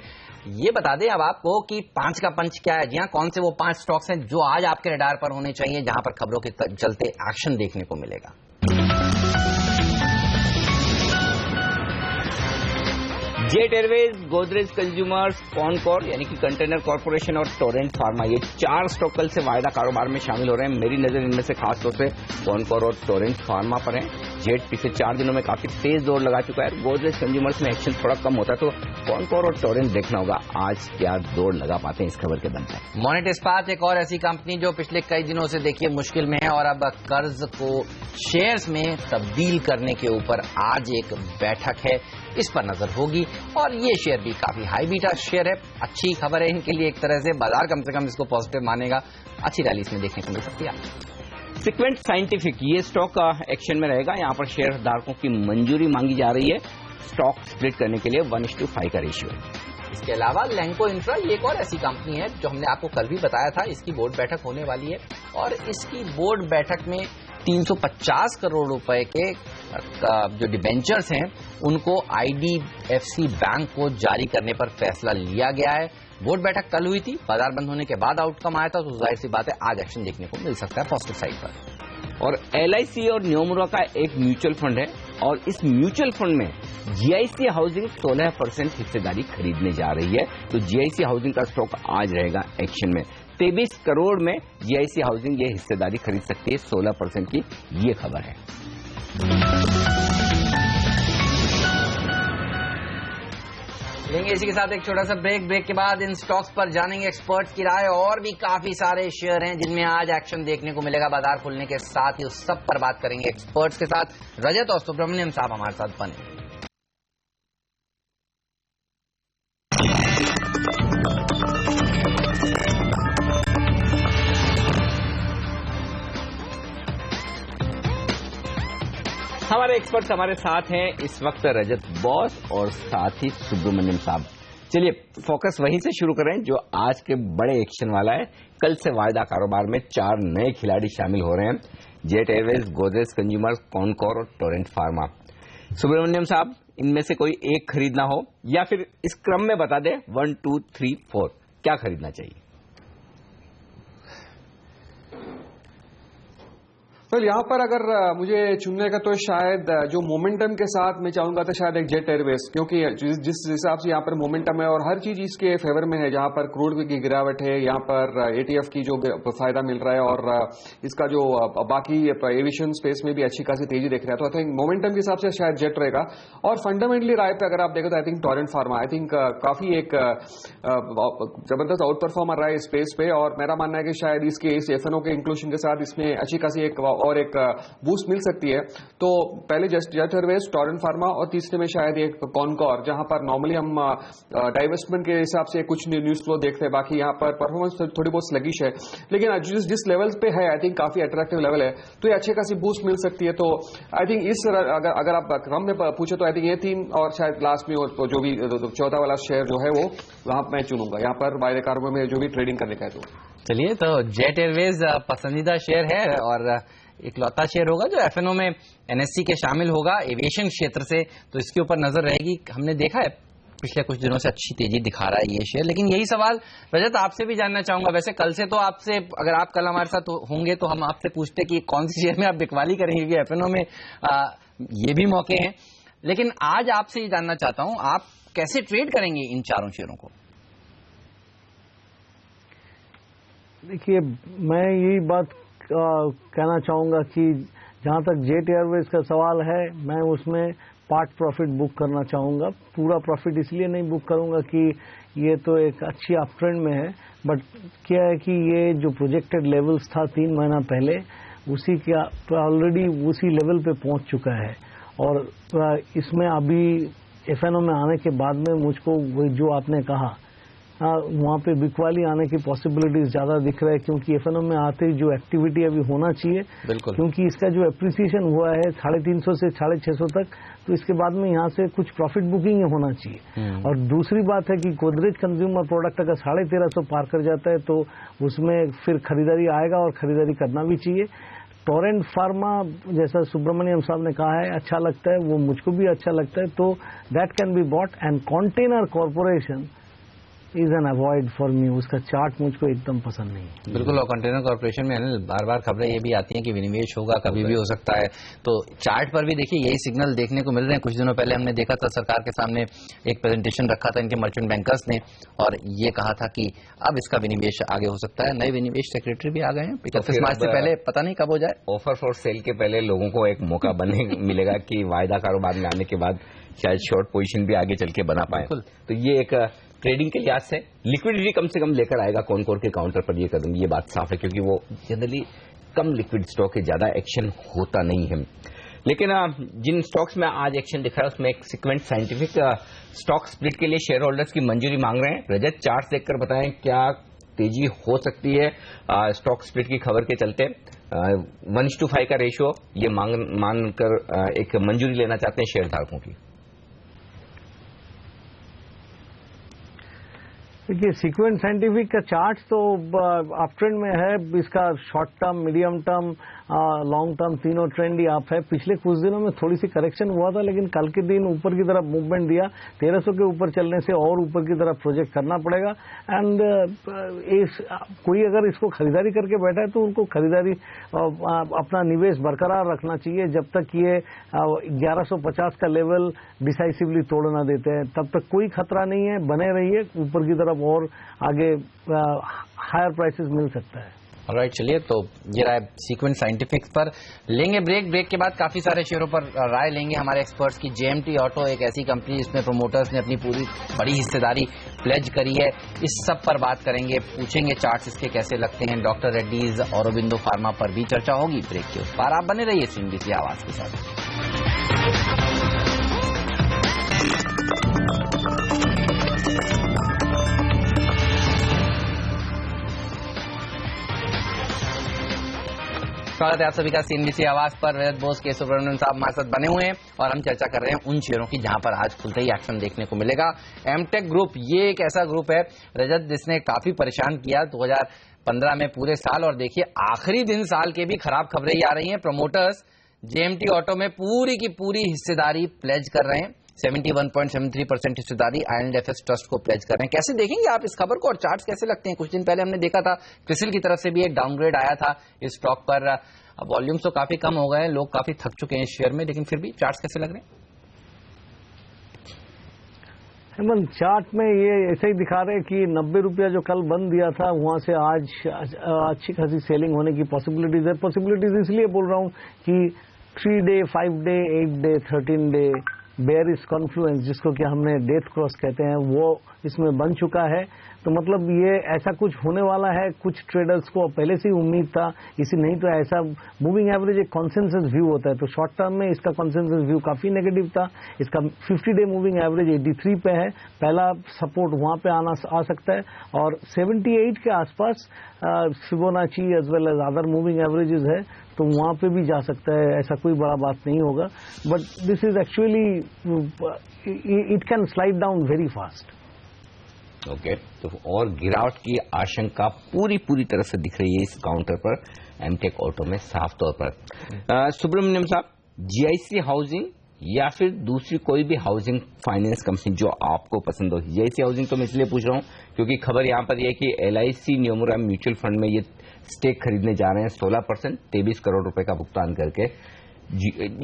ये बता दें अब आपको कि 5 का पंच क्या है। जी हाँ, कौन से वो 5 स्टॉक्स हैं जो आज आपके रडार पर होने चाहिए, जहां पर खबरों के चलते एक्शन देखने को मिलेगा। Jet Airways, Godrej consumers, Concor यानी कि कंटेनर कॉर्पोरेशन और टोरेंट फार्मा, ये 4 स्टॉक कल से वायदा कारोबार में शामिल हो रहे हैं। मेरी नजर इनमें से खासतौर से कॉनकॉर और टोरेंट फार्मा पर है। जेट पिछले 4 दिनों में काफी तेज दौड़ लगा चुका है। गोदरेज कंज्यूमर्स में एक्शन थोड़ा कम होता है, तो कॉनकॉर और टोरेंट देखना होगा आज क्या दौड़ लगा पाते हैं इस खबर के दम पर। मोनेट इस्पात एक और ऐसी कंपनी जो पिछले कई दिनों से देखिए मुश्किल में है और अब कर्ज को शेयर्स में तब्दील करने के ऊपर आज एक बैठक है, इस पर नजर होगी। और ये शेयर भी काफी हाई बीटा शेयर है। अच्छी खबर है इनके लिए, एक तरह से बाजार कम से कम इसको पॉजिटिव मानेगा। अच्छी रैली इसमें देखने को मिल सकती है। सीक्वेंट साइंटिफिक ये स्टॉक एक्शन में रहेगा। यहाँ पर शेयर धारकों की मंजूरी मांगी जा रही है स्टॉक स्प्लिट करने के लिए 1:5 का रेशियो। इसके अलावा लैंको इंफ्रा ये एक और ऐसी कंपनी है जो हमने आपको कल भी बताया था, इसकी बोर्ड बैठक होने वाली है और इसकी बोर्ड बैठक में 350 करोड़ रुपए के जो डिबेंचर्स हैं उनको IDFC बैंक को जारी करने पर फैसला लिया गया है। बोर्ड बैठक कल हुई थी, बाजार बंद होने के बाद आउटकम आया था, तो जाहिर सी बात है आज एक्शन देखने को मिल सकता है पॉजिटिव साइड पर। और LIC और न्योमुरा का एक म्यूचुअल फंड है और इस म्यूचुअल फंड में GIC हाउसिंग 16% हिस्सेदारी खरीदने जा रही है। तो GIC हाउसिंग का स्टॉक आज रहेगा एक्शन में। 23 करोड़ में GIC हाउसिंग ये हिस्सेदारी खरीद सकती है 16% की, ये खबर है। लेंगे इसी के साथ एक छोटा सा ब्रेक के बाद इन स्टॉक्स पर जानेंगे एक्सपर्ट्स की राय। और भी काफी सारे शेयर हैं जिनमें आज एक्शन देखने को मिलेगा बाजार खुलने के साथ ही, उस सब पर बात करेंगे एक्सपर्ट्स के साथ। रजत और सुब्रमण्यम साहब हमारे साथ बने। हमारे एक्सपर्ट्स हमारे साथ हैं इस वक्त, रजत बॉस और साथ ही सुब्रमण्यम साहब। चलिए फोकस वहीं से शुरू करें जो आज के बड़े एक्शन वाला है। कल से वायदा कारोबार में 4 नए खिलाड़ी शामिल हो रहे हैं, jet Airways, Godrej consumers, Concor और टोरेंट फार्मा। सुब्रमण्यम साहब, इनमें से कोई एक खरीदना हो या फिर इस क्रम में बता दें 1, 2, 3, 4 क्या खरीदना चाहिए? तो यहाँ पर अगर मुझे चुनने का तो शायद जो मोमेंटम के साथ मैं चाहूंगा तो शायद एक जेट एयरवेज, क्योंकि जिस हिसाब से यहाँ पर मोमेंटम है और हर चीज इसके फेवर में है, जहाँ पर क्रूड की गिरावट है, यहाँ पर ATF की जो फायदा मिल रहा है और इसका जो बाकी एविएशन स्पेस में भी अच्छी खासी तेजी देख रहा है, तो आई थिंक मोमेंटम के हिसाब से शायद जेट रहेगा। और फंडामेंटली राय पे अगर आप देखो तो I think Torrent pharma I think काफी एक जबरदस्त आउट परफॉर्मर रहा है स्पेस पे, और मेरा मानना है कि शायद इसके इस FNO के इंक्लूजन के साथ इसमें अच्छी खासी एक और एक बूस्ट मिल सकती है। तो पहले जेट एयरवेज, टोरेंट फार्मा और तीसरे में शायद एक कॉनकॉर, जहां पर नॉर्मली हम डाइवेस्टमेंट के हिसाब से कुछ न्यूज फ्लो देखते हैं। बाकी यहाँ पर परफॉर्मेंस थोड़ी बहुत स्लगिश है, लेकिन जिस लेवल पे है आई थिंक काफी अट्रैक्टिव लेवल है, तो ये अच्छे खासी बूस्ट मिल सकती है। तो आई थिंक इस अगर आप कम में पूछे तो आई थिंक ये 3 और शायद लास्ट में और जो भी चौथा वाला शेयर जो है वो वहां मैं चुनूंगा यहाँ पर बाय द कार्गो में जो भी ट्रेडिंग करने का है। तो चलिए, तो जेट एयरवेज पसंदीदा शेयर है और इकलौता शेयर होगा जो एफएनओ में एनएससी के शामिल होगा एविएशन क्षेत्र से, तो इसके ऊपर नजर रहेगी। हमने देखा है पिछले कुछ दिनों से अच्छी तेजी दिखा रहा है ये शेयर, लेकिन यही सवाल रजत आपसे भी जानना चाहूंगा। वैसे कल से तो आपसे, अगर आप कल हमारे साथ होंगे तो हम आपसे पूछते कि कौन सी शेयर में आप बिकवाली करेंगे, क्योंकि एफएनओ में ये भी मौके हैं। लेकिन आज आपसे ये जानना चाहता हूं, आप कैसे ट्रेड करेंगे इन चारों शेयरों को? देखिए, मैं यही बात कहना चाहूंगा कि जहां तक जेट एयरवेज का सवाल है, मैं उसमें पार्ट प्रॉफिट बुक करना चाहूंगा। पूरा प्रॉफिट इसलिए नहीं बुक करूंगा कि ये तो एक अच्छी अप ट्रेंड में है, बट क्या है कि ये जो प्रोजेक्टेड लेवल्स था 3 महीना पहले, उसी का ऑलरेडी उसी लेवल पे पहुंच चुका है। और इसमें अभी एफएनओ में आने के बाद में मुझको जो आपने कहा, वहाँ पे बिकवाली आने की पॉसिबिलिटीज ज्यादा दिख रहा है, क्योंकि एफएनओ में आते ही जो एक्टिविटी अभी होना चाहिए, क्योंकि इसका जो एप्रिसिएशन हुआ है 350 से 650 तक, तो इसके बाद में यहाँ से कुछ प्रॉफिट बुकिंग होना चाहिए। और दूसरी बात है कि गोदरेज कंज्यूमर प्रोडक्ट अगर 1350 पार कर जाता है तो उसमें फिर खरीदारी आएगा और खरीदारी करना भी चाहिए। टोरेंट फार्मा, जैसा सुब्रमण्यम साहब ने कहा है, अच्छा लगता है, वो मुझको भी अच्छा लगता है, तो that can be bought. And container corporation is an avoid for me, उसका चार्ट मुझको एकदम पसंद नहीं। बिल्कुल, और कंटेनर कॉर्पोरेशन में अनिल बार बार खबरें ये भी आती हैं कि विनिवेश होगा, कभी भी हो सकता है, तो चार्ट पर भी देखिए यही सिग्नल देखने को मिल रहे हैं। कुछ दिनों पहले हमने देखा था सरकार के सामने एक प्रेजेंटेशन रखा था इनके मर्चेंट बैंकर्स ने, और ये कहा था कि अब इसका विनिवेश आगे हो सकता है। नए विनिवेश सेक्रेटरी भी आ गए हैं, 31 मार्च से पहले पता नहीं कब हो जाए। ऑफर फॉर सेल के पहले लोगों को एक मौका मिलेगा कि वायदा कारोबार में आने के बाद शायद शॉर्ट पोजीशन भी आगे चल के बना पाए। तो ये एक ट्रेडिंग के लिहाज से लिक्विडिटी कम से कम लेकर आएगा कॉनकोर के काउंटर पर, ये कदम, ये बात साफ है, क्योंकि वो जनरली कम लिक्विड स्टॉक है, ज्यादा एक्शन होता नहीं है। लेकिन जिन स्टॉक्स में आज एक्शन दिख रहा है उसमें एक सीक्वेंट साइंटिफिक स्टॉक स्प्लिट के लिए शेयर होल्डर्स की मंजूरी मांग रहे हैं। रजत, चार्ट देखकर बताएं क्या तेजी हो सकती है स्टॉक स्प्लिट की खबर के चलते? 1:5 का रेशियो ये मानकर एक मंजूरी लेना चाहते हैं शेयर धारकों की। देखिए, सीक्वेंट साइंटिफिक का चार्ट तो अप ट्रेंड में है, इसका short term, medium term, long term तीनों ट्रेंड ही अप है। पिछले कुछ दिनों में थोड़ी सी करेक्शन हुआ था, लेकिन कल के दिन ऊपर की तरफ मूवमेंट दिया। 1300 के ऊपर चलने से और ऊपर की तरफ प्रोजेक्ट करना पड़ेगा। एंड कोई अगर इसको खरीदारी करके बैठा है तो उनको खरीदारी अपना निवेश बरकरार रखना चाहिए जब तक ये 1150 का लेवल डिसाइसिवली तोड़ ना देते हैं, तब तक कोई खतरा नहीं है। बने रहिए, ऊपर की तरफ और आगे हायर प्राइसेस मिल सकता है। ऑलराइट, चलिए, तो ये राय सीक्वेंट साइंटिफिक पर लेंगे ब्रेक के बाद काफी सारे शेयरों पर राय लेंगे हमारे एक्सपर्ट्स की। जेएमटी ऑटो एक ऐसी कंपनी जिसमें प्रोमोटर्स ने अपनी पूरी बड़ी हिस्सेदारी प्लेज करी है, इस सब पर बात करेंगे, पूछेंगे चार्ट्स इसके कैसे लगते हैं। डॉक्टर रेड्डीज, औरोबिंदो फार्मा पर भी चर्चा होगी ब्रेक के उस पार। आप बने रहिए सीएनबीसी आवाज के साथ। स्वागत है आप सभी का सीएनबीसी आवाज पर। रजत बोस, के सुब्रमण्यम साहब हमारे साथ बने हुए हैं और हम चर्चा कर रहे हैं उन शेयरों की जहां पर आज खुलते ही एक्शन देखने को मिलेगा। एमटेक ग्रुप, ये एक ऐसा ग्रुप है रजत जिसने काफी परेशान किया 2015 में पूरे साल, और देखिए आखिरी दिन साल के भी खराब खबरें ही आ रही हैं। प्रमोटर्स जेएमटी ऑटो में पूरी की पूरी हिस्सेदारी प्लेज कर रहे हैं, 71.73% हिस्सेदारी IL&FS ट्रस्ट को प्लेज कर रहे हैं। कैसे देखेंगे आप इस खबर को और चार्ट्स कैसे लगते हैं? कुछ दिन पहले हमने देखा था क्रिसिल की तरफ से भी एक डाउनग्रेड आया था इस स्टॉक पर। अब वॉल्यूम्स तो काफी कम हो गए हैं, लोग काफी थक चुके हैं इस शेयर में, लेकिन फिर भी चार्ट्स कैसे लग रहे हैं? हेमंत, चार्ट में ये ऐसे ही दिखा रहे हैं कि 90 रुपया जो कल बंद दिया था वहां से आज अच्छी खासी सेलिंग होने की पॉसिबिलिटीज है। पॉसिबिलिटीज इसलिए बोल रहा हूं कि 3 day, 5 day, 8 day, 13 day bearish Confluence, जिसको कि हमने डेथ क्रॉस कहते हैं, वो इसमें बन चुका है। तो मतलब ये ऐसा कुछ होने वाला है, कुछ ट्रेडर्स को पहले से ही उम्मीद था, इसी नहीं तो ऐसा मूविंग एवरेज एक कॉन्सेंसस व्यू होता है, तो शॉर्ट टर्म में इसका कॉन्सेंसस व्यू काफी नेगेटिव था। इसका 50 डे मूविंग एवरेज 83 पे है, पहला सपोर्ट वहां पे आ सकता है, और 78 के आसपास Fibonacci as well as other moving averages है, तो वहां पे भी जा सकता है, ऐसा कोई बड़ा बात नहीं होगा। But this is actually it can slide down very fast. Okay, तो और गिरावट की आशंका पूरी तरह से दिख रही है इस काउंटर पर एमटेक ऑटो में साफ तौर पर। सुब्रमण्यम साहब, जीआईसी हाउसिंग या फिर दूसरी कोई भी हाउसिंग फाइनेंस कंपनी जो आपको पसंद हो? जीआईसी हाउसिंग तो मैं इसलिए पूछ रहा हूं क्योंकि खबर यहां पर यह है कि एलआईसी न्योमुरा म्यूचुअल फंड में ये स्टेक खरीदने जा रहे हैं 16%, 23 करोड़ रुपए का भुगतान करके।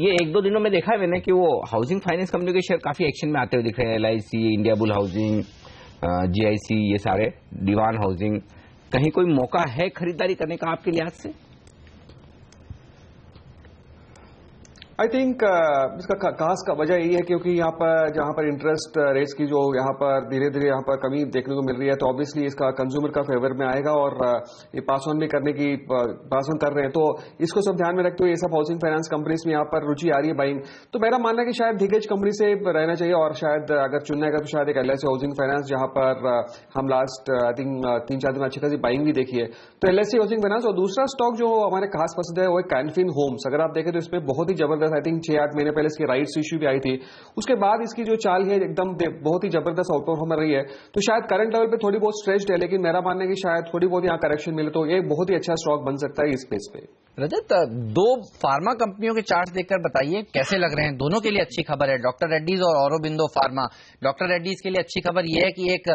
ये एक दो दिनों में देखा है मैंने कि वो हाउसिंग फाइनेंस कंपनी के शेयर काफी एक्शन में आते हुए दिख रहे हैं। LIC, India bull housing, GIC, ये सारे, दीवान हाउसिंग, कहीं कोई मौका है खरीदारी करने का आपके लिहाज से? आई थिंक इसका खास का वजह यही है क्योंकि यहाँ पर जहाँ पर इंटरेस्ट रेट्स की जो यहाँ पर धीरे धीरे यहाँ पर कमी देखने को मिल रही है, तो ऑब्वियसली इसका कंज्यूमर का फेवर में आएगा, और ये पास ऑन भी करने की पास ऑन कर रहे हैं, तो इसको सब ध्यान में रखते हुए ये सब हाउसिंग फाइनेंस कंपनीज में यहाँ पर रुचि आ रही है बाइंग। तो मेरा मानना है कि शायद दिग्गज कंपनी से रहना चाहिए, और शायद अगर चुनना है तो शायद एक एलआईसी हाउसिंग फाइनेंस, जहाँ पर हम लास्ट आई थिंक 3-4 दिन अच्छी खासी बाइंग भी देखी है, तो एलआईसी हाउसिंग फाइनेंस। और दूसरा स्टॉक जो हमारे खास पसंद है वो है कैनफिन होम्स। अगर आप देखें तो इसमें बहुत ही जबरदस्त, आई थिंक 6-8 महीने पहले इसकी राइट्स इश्यू भी आई थी, उसके बाद इसकी जो चाल है एकदम बहुत ही जबरदस्त आउट परफॉर्मर रही है। तो शायद करंट लेवल पे थोड़ी बहुत स्ट्रेच्ड है, लेकिन मेरा मानना है कि शायद थोड़ी बहुत यहाँ करेक्शन मिले तो ये बहुत ही अच्छा स्टॉक बन सकता है इस स्पेस पे। रजत, दो फार्मा कंपनियों के चार्ट्स देखकर बताइए कैसे लग रहे हैं? दोनों के लिए अच्छी खबर है, डॉक्टर रेड्डीज और ऑरोबिंदो फार्मा। डॉक्टर रेड्डीज के लिए अच्छी खबर यह है कि एक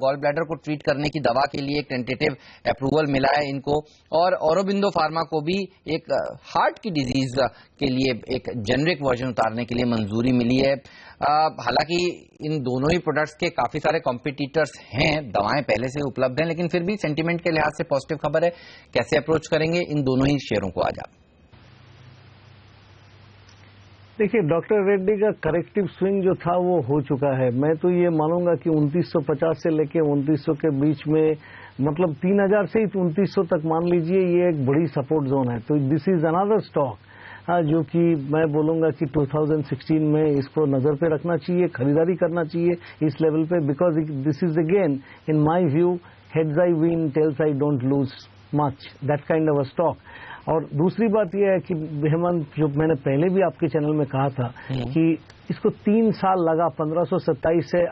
गॉल ब्लैडर को ट्रीट करने की दवा के लिए एक टेंटेटिव अप्रूवल मिला है इनको, और ऑरोबिंदो फार्मा को भी एक हार्ट की डिजीज के लिए एक जेनरिक वर्जन उतारने के लिए मंजूरी मिली है। हालांकि इन दोनों ही प्रोडक्ट्स के काफी सारे कॉम्पिटिटर्स हैं, दवाएं पहले से उपलब्ध हैं, लेकिन फिर भी सेंटीमेंट के लिहाज से पॉजिटिव खबर है। कैसे अप्रोच करेंगे इन दोनों ही शेयरों को आज आप? देखिए, डॉक्टर रेड्डी का करेक्टिव स्विंग जो था वो हो चुका है। मैं तो ये मानूंगा कि 2950 से लेके 2900 के बीच में, मतलब 3000 से ही 2900 तक मान लीजिए, ये एक बड़ी सपोर्ट जोन है। तो दिस इज अनदर स्टॉक जो कि मैं बोलूंगा कि 2016 में इसको नजर पे रखना चाहिए, खरीदारी करना चाहिए इस लेवल पे, because this is again in my view heads I win tails I don't lose much, that kind of a stock. और दूसरी बात यह है कि हेमंत, जो मैंने पहले भी आपके चैनल में कहा था कि इसको 3 साल लगा 1527 से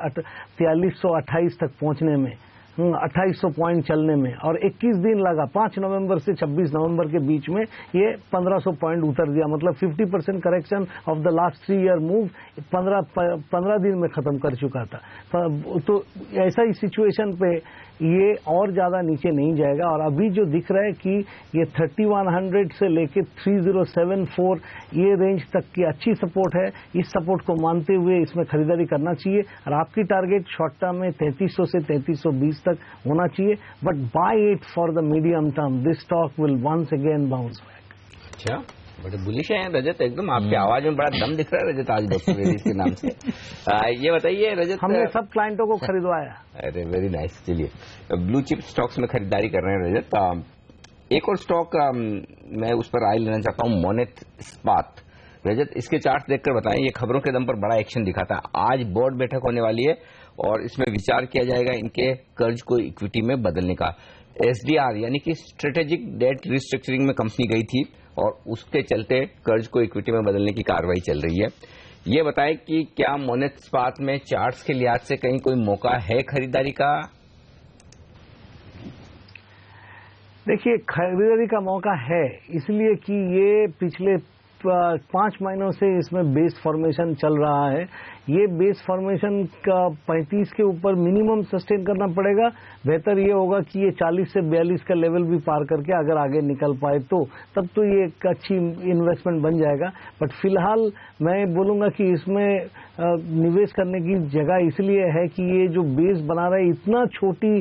4328 तक पहुंचने में, 2800 पॉइंट चलने में, और 21 दिन लगा 5 नवंबर से 26 नवंबर के बीच में ये 1500 पॉइंट उतर दिया। मतलब 50% correction of the last 3 year move 15 दिन में खत्म कर चुका था। तो ऐसा ही सिचुएशन पे ये और ज्यादा नीचे नहीं जाएगा, और अभी जो दिख रहा है कि ये 3100 से लेके 3074 ये रेंज तक की अच्छी सपोर्ट है। इस सपोर्ट को मानते हुए इसमें खरीदारी करना चाहिए, और आपकी टारगेट शॉर्ट टर्म में 3300 से 3320 तक होना चाहिए, but buy it for the medium term. This stock will once again bounce back. अच्छा, बड़े बुलिश हैं रजत, एकदम आपकी आवाज में बड़ा दम दिख रहा है रजत आज डॉक्टर रेड्डीज के नाम से। ये बताइए रजत, हमने सब क्लाइंटों को खरीदवाया। अरे वेरी नाइस। चलिए, ब्लू चिप स्टॉक्स में खरीदारी कर रहे हैं रजत। एक और स्टॉक मैं उस पर राय लेना चाहता हूँ, मोनेट इस्पात। रजत, इसके चार्ट देखकर बताएं, ये खबरों के दम पर बड़ा एक्शन दिखाता है। आज बोर्ड बैठक होने वाली है और इसमें विचार किया जाएगा इनके कर्ज को इक्विटी में बदलने का। एसडीआर यानी कि स्ट्रेटेजिक डेट रिस्ट्रक्चरिंग में कंपनी गई थी और उसके चलते कर्ज को इक्विटी में बदलने की कार्रवाई चल रही है। ये बताएं कि क्या मोनेट इस्पात में चार्ट्स के लिहाज से कहीं कोई मौका है खरीदारी का? देखिए, खरीदारी का मौका है, इसलिए कि ये पिछले 5 महीनों से इसमें बेस फॉर्मेशन चल रहा है। ये बेस फॉर्मेशन का 35 के ऊपर मिनिमम सस्टेन करना पड़ेगा। बेहतर ये होगा कि ये 40 से 42 का लेवल भी पार करके अगर आगे निकल पाए तो तब तो ये एक अच्छी इन्वेस्टमेंट बन जाएगा। बट फिलहाल मैं बोलूंगा कि इसमें निवेश करने की जगह इसलिए है कि ये जो बेस बना रहा है, इतना छोटी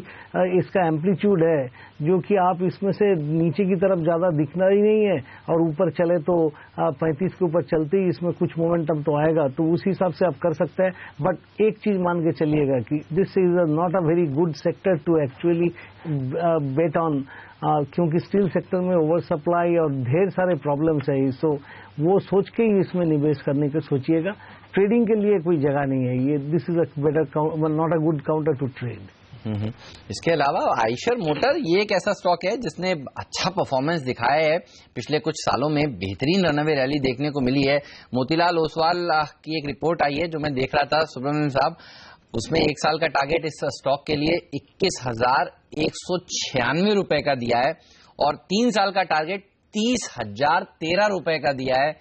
इसका एम्पलीट्यूड है, जो कि आप इसमें से नीचे की तरफ ज्यादा दिखना ही नहीं है, और ऊपर चले तो 35 के ऊपर चलते ही इसमें कुछ मोमेंटम तो आएगा, तो उस हिसाब से आप कर सकते हैं। बट एक चीज मान के चलिएगा कि this is not a very good sector to actually bet on, क्योंकि स्टील सेक्टर में ओवर सप्लाई और ढेर सारे प्रॉब्लम्स है। सो वो सोच के ही इसमें निवेश करने के सोचिएगा। ट्रेडिंग के लिए कोई जगह नहीं है ये। This is a better, not a good counter to trade. इसके अलावा आइशर मोटर ये एक ऐसा स्टॉक है जिसने अच्छा परफॉर्मेंस दिखाया है। पिछले कुछ सालों में बेहतरीन रनअवे रैली देखने को मिली है। मोतीलाल ओसवाल की एक रिपोर्ट आई है जो मैं देख रहा था सुब्रमण्यम साहब, उसमें एक साल का टारगेट इस स्टॉक के लिए 21,196 रुपए का दिया है और 3 साल का टारगेट 30,013 रुपए का दिया है।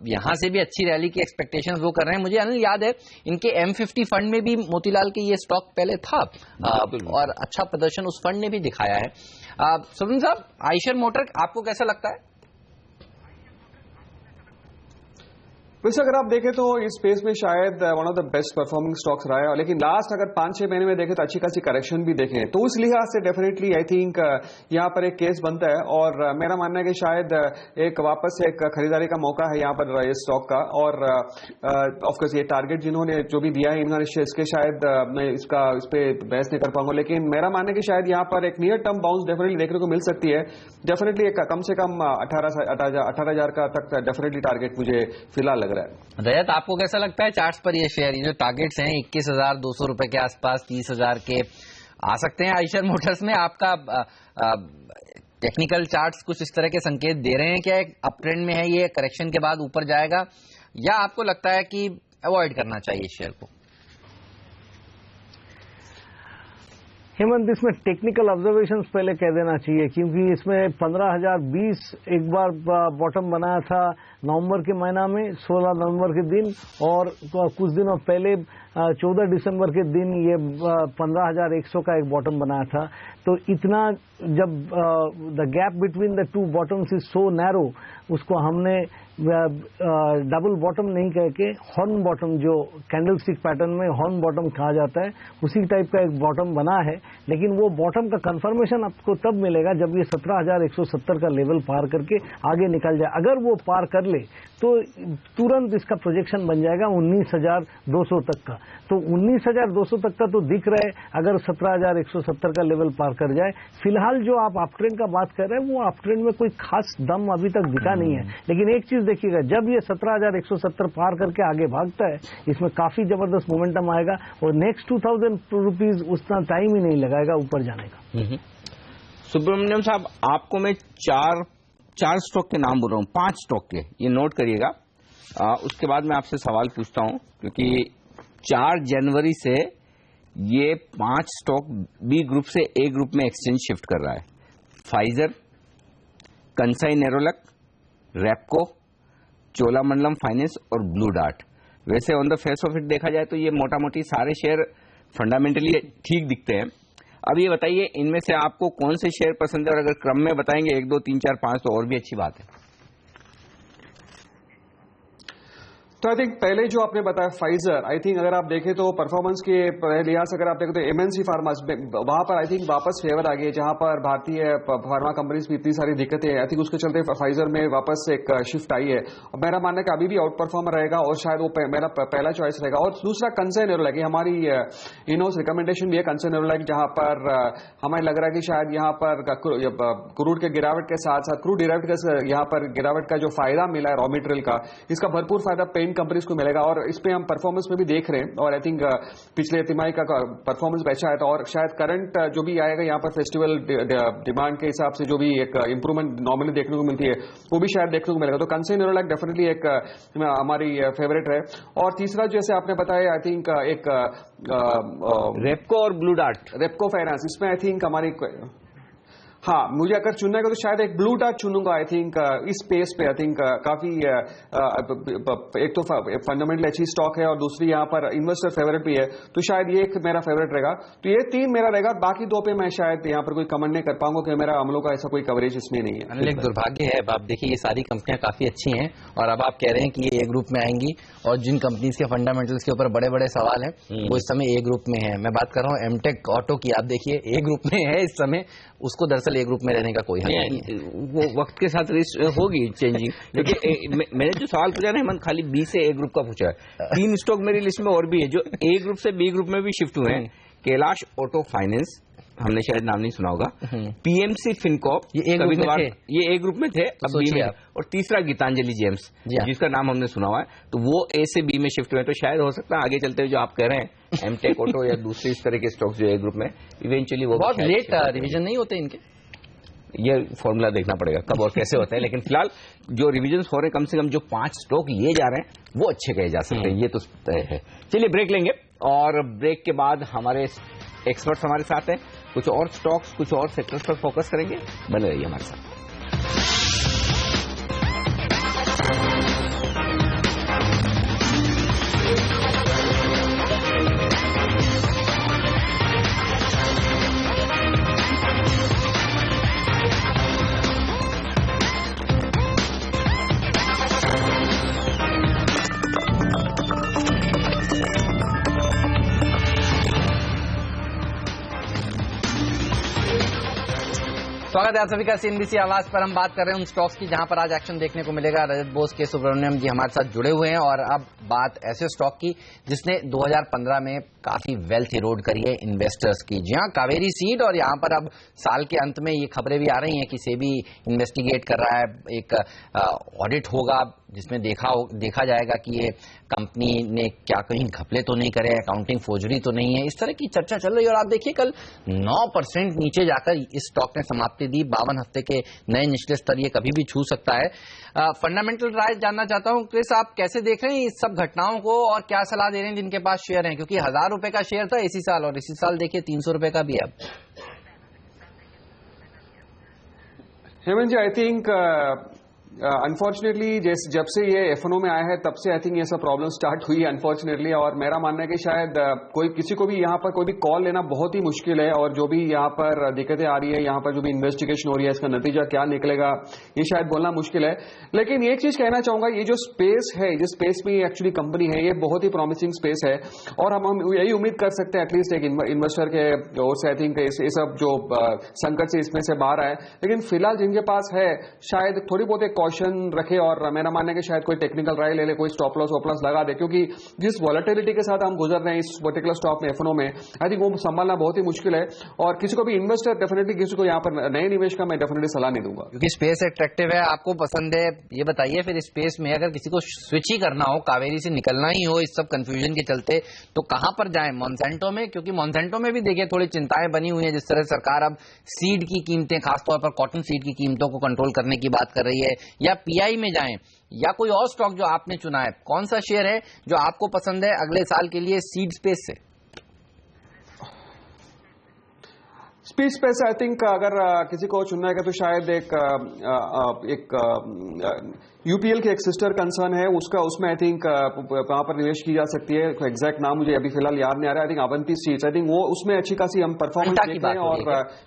यहां से भी अच्छी रैली की एक्सपेक्टेशंस वो कर रहे हैं। मुझे अनिल याद है इनके M50 फंड में भी मोतीलाल के ये स्टॉक पहले था और अच्छा प्रदर्शन उस फंड ने भी दिखाया है। सुब्रमण्यम साहब, आइशर मोटर आपको कैसा लगता है? वैसे अगर आप देखें तो इस स्पेस में शायद one of the best performing stocks रहा है, लेकिन लास्ट अगर 5-6 महीने में देखें तो अच्छी खासी करेक्शन भी देखें, तो उस लिहाज से डेफिनेटली आई थिंक यहाँ पर एक केस बनता है। और मेरा मानना है कि शायद एक वापस एक खरीदारी का मौका है यहाँ पर इस स्टॉक का। और ऑफकोर्स ये टारगेट जिन्होंने जो भी दिया है इन्होंने इसके शायद मैं इस पे बहस नहीं कर पाऊंगा, लेकिन मेरा मानना है कि शायद यहाँ पर एक नियर टर्म बाउंस डेफिनेटली देखने को मिल सकती है। डेफिनेटली एक कम से कम 18,000 का तक डेफिनेटली टारगेट मुझे फिलहाल लग रहा है। रजत, आपको कैसा लगता है चार्ट्स पर ये शेयर, ये जो टारगेट्स हैं 21,200 रुपए के आसपास, 30,000 के आ सकते हैं आइशर मोटर्स में? आपका टेक्निकल चार्ट्स कुछ इस तरह के संकेत दे रहे हैं क्या एक अप ट्रेंड में है ये, करेक्शन के बाद ऊपर जाएगा, या आपको लगता है कि अवॉइड करना चाहिए शेयर को? हेमंत, इसमें टेक्निकल ऑब्जर्वेशंस पहले कह देना चाहिए, क्योंकि इसमें 15,020 एक बार बॉटम बनाया था नवंबर के महीना में, 16 नवंबर के दिन, और कुछ दिनों पहले 14 दिसंबर के दिन ये 15,100 का एक बॉटम बनाया था। तो इतना जब the gap between the two bottoms is so narrow, उसको हमने डबल बॉटम नहीं कह के हॉर्न बॉटम, जो कैंडलस्टिक पैटर्न में हॉर्न बॉटम कहा जाता है, उसी टाइप का एक बॉटम बना है। लेकिन वो बॉटम का कंफर्मेशन आपको तब मिलेगा जब ये 17,170 का लेवल पार करके आगे निकल जाए। अगर वो पार कर ले तो तुरंत इसका प्रोजेक्शन बन जाएगा 19,200 तक का। तो 19,200 तक का तो दिख रहा है अगर 17,170 का लेवल पार कर जाए। फिलहाल जो आप अपट्रेंड का बात कर रहे हैं, वो अपट्रेंड में कोई खास दम अभी तक दिखा नहीं है। लेकिन एक चीज देखिएगा, जब ये 17,170 पार करके आगे भागता है, इसमें काफी जबरदस्त मोमेंटम आएगा और नेक्स्ट 2,000 रुपीज उतना टाइम ही नहीं लगाएगा ऊपर जाने का। सुब्रमण्यम साहब, आपको मैं चार स्टॉक के नाम बोल रहा हूं, 5 स्टॉक के, ये नोट करिएगा। उसके बाद मैं आपसे सवाल पूछता हूं, क्योंकि 4 जनवरी से ये 5 स्टॉक बी ग्रुप से ए ग्रुप में एक्सचेंज शिफ्ट कर रहा है। Pfizer, Kansai Nerolac, Repco, Cholamandalam finance और ब्लू डार्ट। वैसे on the face of it देखा जाए तो ये मोटा मोटी सारे शेयर फंडामेंटली ठीक दिखते हैं। अब ये बताइए, इनमें से आपको कौन से शेयर पसंद है, और अगर क्रम में बताएंगे 1, 2, 3, 4, 5 तो और भी अच्छी बात है। तो आई थिंक पहले जो आपने बताया फाइजर, आई थिंक अगर आप देखें तो परफॉर्मेंस के लिहाज से अगर आप देखें तो एमएनसी फार्मास वहां पर आई थिंक वापस फेवर आ गई है, जहां पर भारतीय फार्मा कंपनीज की इतनी सारी दिक्कतें हैं। आई थिंक उसके चलते फाइजर में वापस एक शिफ्ट आई है। और मेरा मानना है कि अभी भी आउट परफॉर्मर रहेगा और शायद वो मेरा पहला चॉइस रहेगा। और दूसरा कंसाई नेरोलैक, हमारी इनहाउस रिकमेंडेशन भी है कंसाई नेरोलैक, जहां पर हमें लग रहा है कि शायद यहाँ पर क्रूड के गिरावट के साथ साथ क्रूड डिराइवेट का यहाँ पर गिरावट का जो फायदा मिला है रॉ मटेरियल का, इसका भरपूर फायदा पेन कंपनीज को मिलेगा। और इस पे हम परफॉर्मेंस में भी देख रहे हैं, और आई थिंक पिछले तिमाही का परफॉर्मेंस भी अच्छा है। तो और शायद करंट जो भी आएगा यहाँ पर फेस्टिवल डिमांड के हिसाब से जो भी एक इंप्रूवमेंट नॉर्मली देखने को मिलती है, वो भी शायद देखने को मिलेगा। तो कंसाई नेरोलैक डेफिनेटली एक हमारी फेवरेट है। और तीसरा जैसे आपने बताया, आई थिंक एक रेपको और ब्लू डार्ट, रेपको फाइनेंस, इसमें आई थिंक हमारी, हाँ, मुझे अगर चुनना है तो शायद एक ब्लू डार्ट चुनूंगा। आई थिंक इस स्पेस पे आई थिंक काफी एक तो फंडामेंटल अच्छी स्टॉक है और दूसरी यहाँ पर इन्वेस्टर फेवरेट भी है, तो शायद ये एक मेरा फेवरेट रहेगा। तो ये 3 मेरा रहेगा। बाकी 2 पे मैं शायद यहाँ पर कोई कमेंट नहीं कर पाऊंगा कि मेरा अमलों का ऐसा कोई कवरेज इसमें नहीं है। अनिल, एक दुर्भाग्य है। अब आप देखिए ये सारी कंपनियां काफी अच्छी हैं और अब आप कह रहे हैं कि ये ए ग्रुप में आएंगी, और जिन कंपनीज के फंडामेंटल्स के ऊपर बड़े बड़े सवाल हैं वो इस समय ए ग्रुप में है। मैं बात कर रहा हूँ एमटेक ऑटो की। आप देखिए ए ग्रुप में है इस समय, उसको दरअसल कल ए ग्रुप में रहने का कोई हल नहीं है। वो वक्त के साथ होगी चेंजिंग। क्योंकि मैंने जो सवाल पूछा ना हेमंत, खाली बी से ए ग्रुप का पूछा है। 3 स्टॉक मेरी लिस्ट में और भी है जो ए ग्रुप से बी ग्रुप में भी शिफ्ट हुए हैं। कैलाश ऑटो फाइनेंस, हमने शायद नाम नहीं सुना होगा। पीएमसी फिनकॉर्प, ये ए ग्रुप में थे, अब बी में। और तीसरा गीतांजलि जेम्स, जिसका नाम हमने सुना हुआ है, तो वो ए से बी में शिफ्ट हुए। तो शायद हो सकता है आगे चलते हुए जो आप कह रहे हैं एमटेक ऑटो या दूसरे इस तरह के स्टॉक्स जो ए ग्रुप में, इवेंचुअली वो बहुत लेट रिविजन नहीं होते इनके। ये फॉर्मूला देखना पड़ेगा कब और कैसे होता है, लेकिन फिलहाल जो रिविजन हो रहे हैं, कम से कम जो 5 स्टॉक लिए जा रहे हैं वो अच्छे कहे जा सकते हैं, ये तो तय है। चलिए ब्रेक लेंगे और ब्रेक के बाद हमारे एक्सपर्ट्स हमारे साथ हैं, कुछ और स्टॉक्स, कुछ और सेक्टर्स पर फोकस करेंगे। बने रहिए हमारे साथ। स्वागत है आप सभी का सीएनबीसी आवाज पर। हम बात कर रहे हैं उन स्टॉक्स की जहां पर आज एक्शन देखने को मिलेगा। रजत बोस के सुब्रमण्यम जी हमारे साथ जुड़े हुए हैं और अब बात ऐसे स्टॉक की जिसने 2015 में काफी वेल्थ इरोड करी है इन्वेस्टर्स की। जी हाँ, कावेरी सीड। और यहां पर अब साल के अंत में ये खबरें भी आ रही हैं कि सेबी इन्वेस्टिगेट कर रहा है, एक ऑडिट होगा जिसमें देखा जाएगा कि ये कंपनी ने क्या कहीं घपले तो नहीं करे, अकाउंटिंग फोर्जरी तो नहीं है, इस तरह की चर्चा चल रही है। और आप देखिए कल 9% नीचे जाकर इस स्टॉक ने समाप्ति दी। 52 हफ्ते के नए निचले स्तर ये कभी भी छू सकता है। फंडामेंटल राय जानना चाहता हूं क्रिस, आप कैसे देख रहे हैं इस सब घटनाओं को और क्या सलाह दे रहे हैं जिनके पास शेयर हैं, क्योंकि 1000 रुपए का शेयर था इसी साल और इसी साल देखिए 300 रुपए का भी है अब। हेमंत जी, आई थिंक अनफॉर्चुनेटली जब से ये एफएनओ में आया है तब से आई थिंक ये सब प्रॉब्लम स्टार्ट हुई है अनफॉर्चुनेटली। और मेरा मानना है कि शायद कोई किसी को भी यहाँ पर कोई भी कॉल लेना बहुत ही मुश्किल है। और जो भी यहाँ पर दिक्कतें आ रही है, यहाँ पर जो भी इन्वेस्टिगेशन हो रही है, इसका नतीजा क्या निकलेगा ये शायद बोलना मुश्किल है। लेकिन एक चीज कहना चाहूंगा, ये जो स्पेस है, जिस स्पेस में एक्चुअली कंपनी है, ये बहुत ही प्रॉमिसिंग स्पेस है। और हम यही उम्मीद कर सकते हैं एटलीस्ट एक इन्वेस्टर के ओर से, आई थिंक ये सब जो संकट से इसमें से बाहर आए। लेकिन फिलहाल जिनके पास है शायद थोड़ी बहुत कॉशन रखे और मेरा मानना है कि शायद कोई टेक्निकल राय ले ले, कोई स्टॉप लॉस वॉप लॉस लगा दे, क्योंकि जिस वॉलेटिलिटी के साथ हम गुजर रहे हैं इस पर्टिकुलर स्टॉक में, एफएनओ में, आई थिंक वो संभालना बहुत ही मुश्किल है। और किसी को भी इन्वेस्टर डेफिनेटली, किसी को यहाँ पर नए निवेश का मैं डेफिनेटली सलाह नहीं दूंगा, क्योंकि स्पेस अट्रैक्टिव है, आपको पसंद है। ये बताइए फिर स्पेस में अगर किसी को स्विच ही करना हो, कावेरी से निकलना ही हो इस सब कंफ्यूजन के चलते, तो कहां पर जाएं? मॉन्सेंटो में, क्योंकि मॉन्सेंटो में भी देखिए थोड़ी चिंताएं बनी हुई है। जिस तरह सरकार अब सीड की कीमतें, खासतौर पर कॉटन सीड की कीमतों को कंट्रोल करने की बात कर रही है, या पीआई में जाएं या कोई और स्टॉक जो आपने चुना है, कौन सा शेयर है जो आपको पसंद है अगले साल के लिए सीड स्पेस से? स्पीड स्पेस आई थिंक अगर किसी को चुनना है तो शायद एक यूपीएल के एक सिस्टर कंसर्न है उसमें आई थिंक वहां पर निवेश की जा सकती है। एग्जैक्ट नाम मुझे अभी फिलहाल याद नहीं आ रहा है। I think Avanti seeds, I think वो उसमें अच्छी खासी हम परफॉर्मेंस देखते हैं और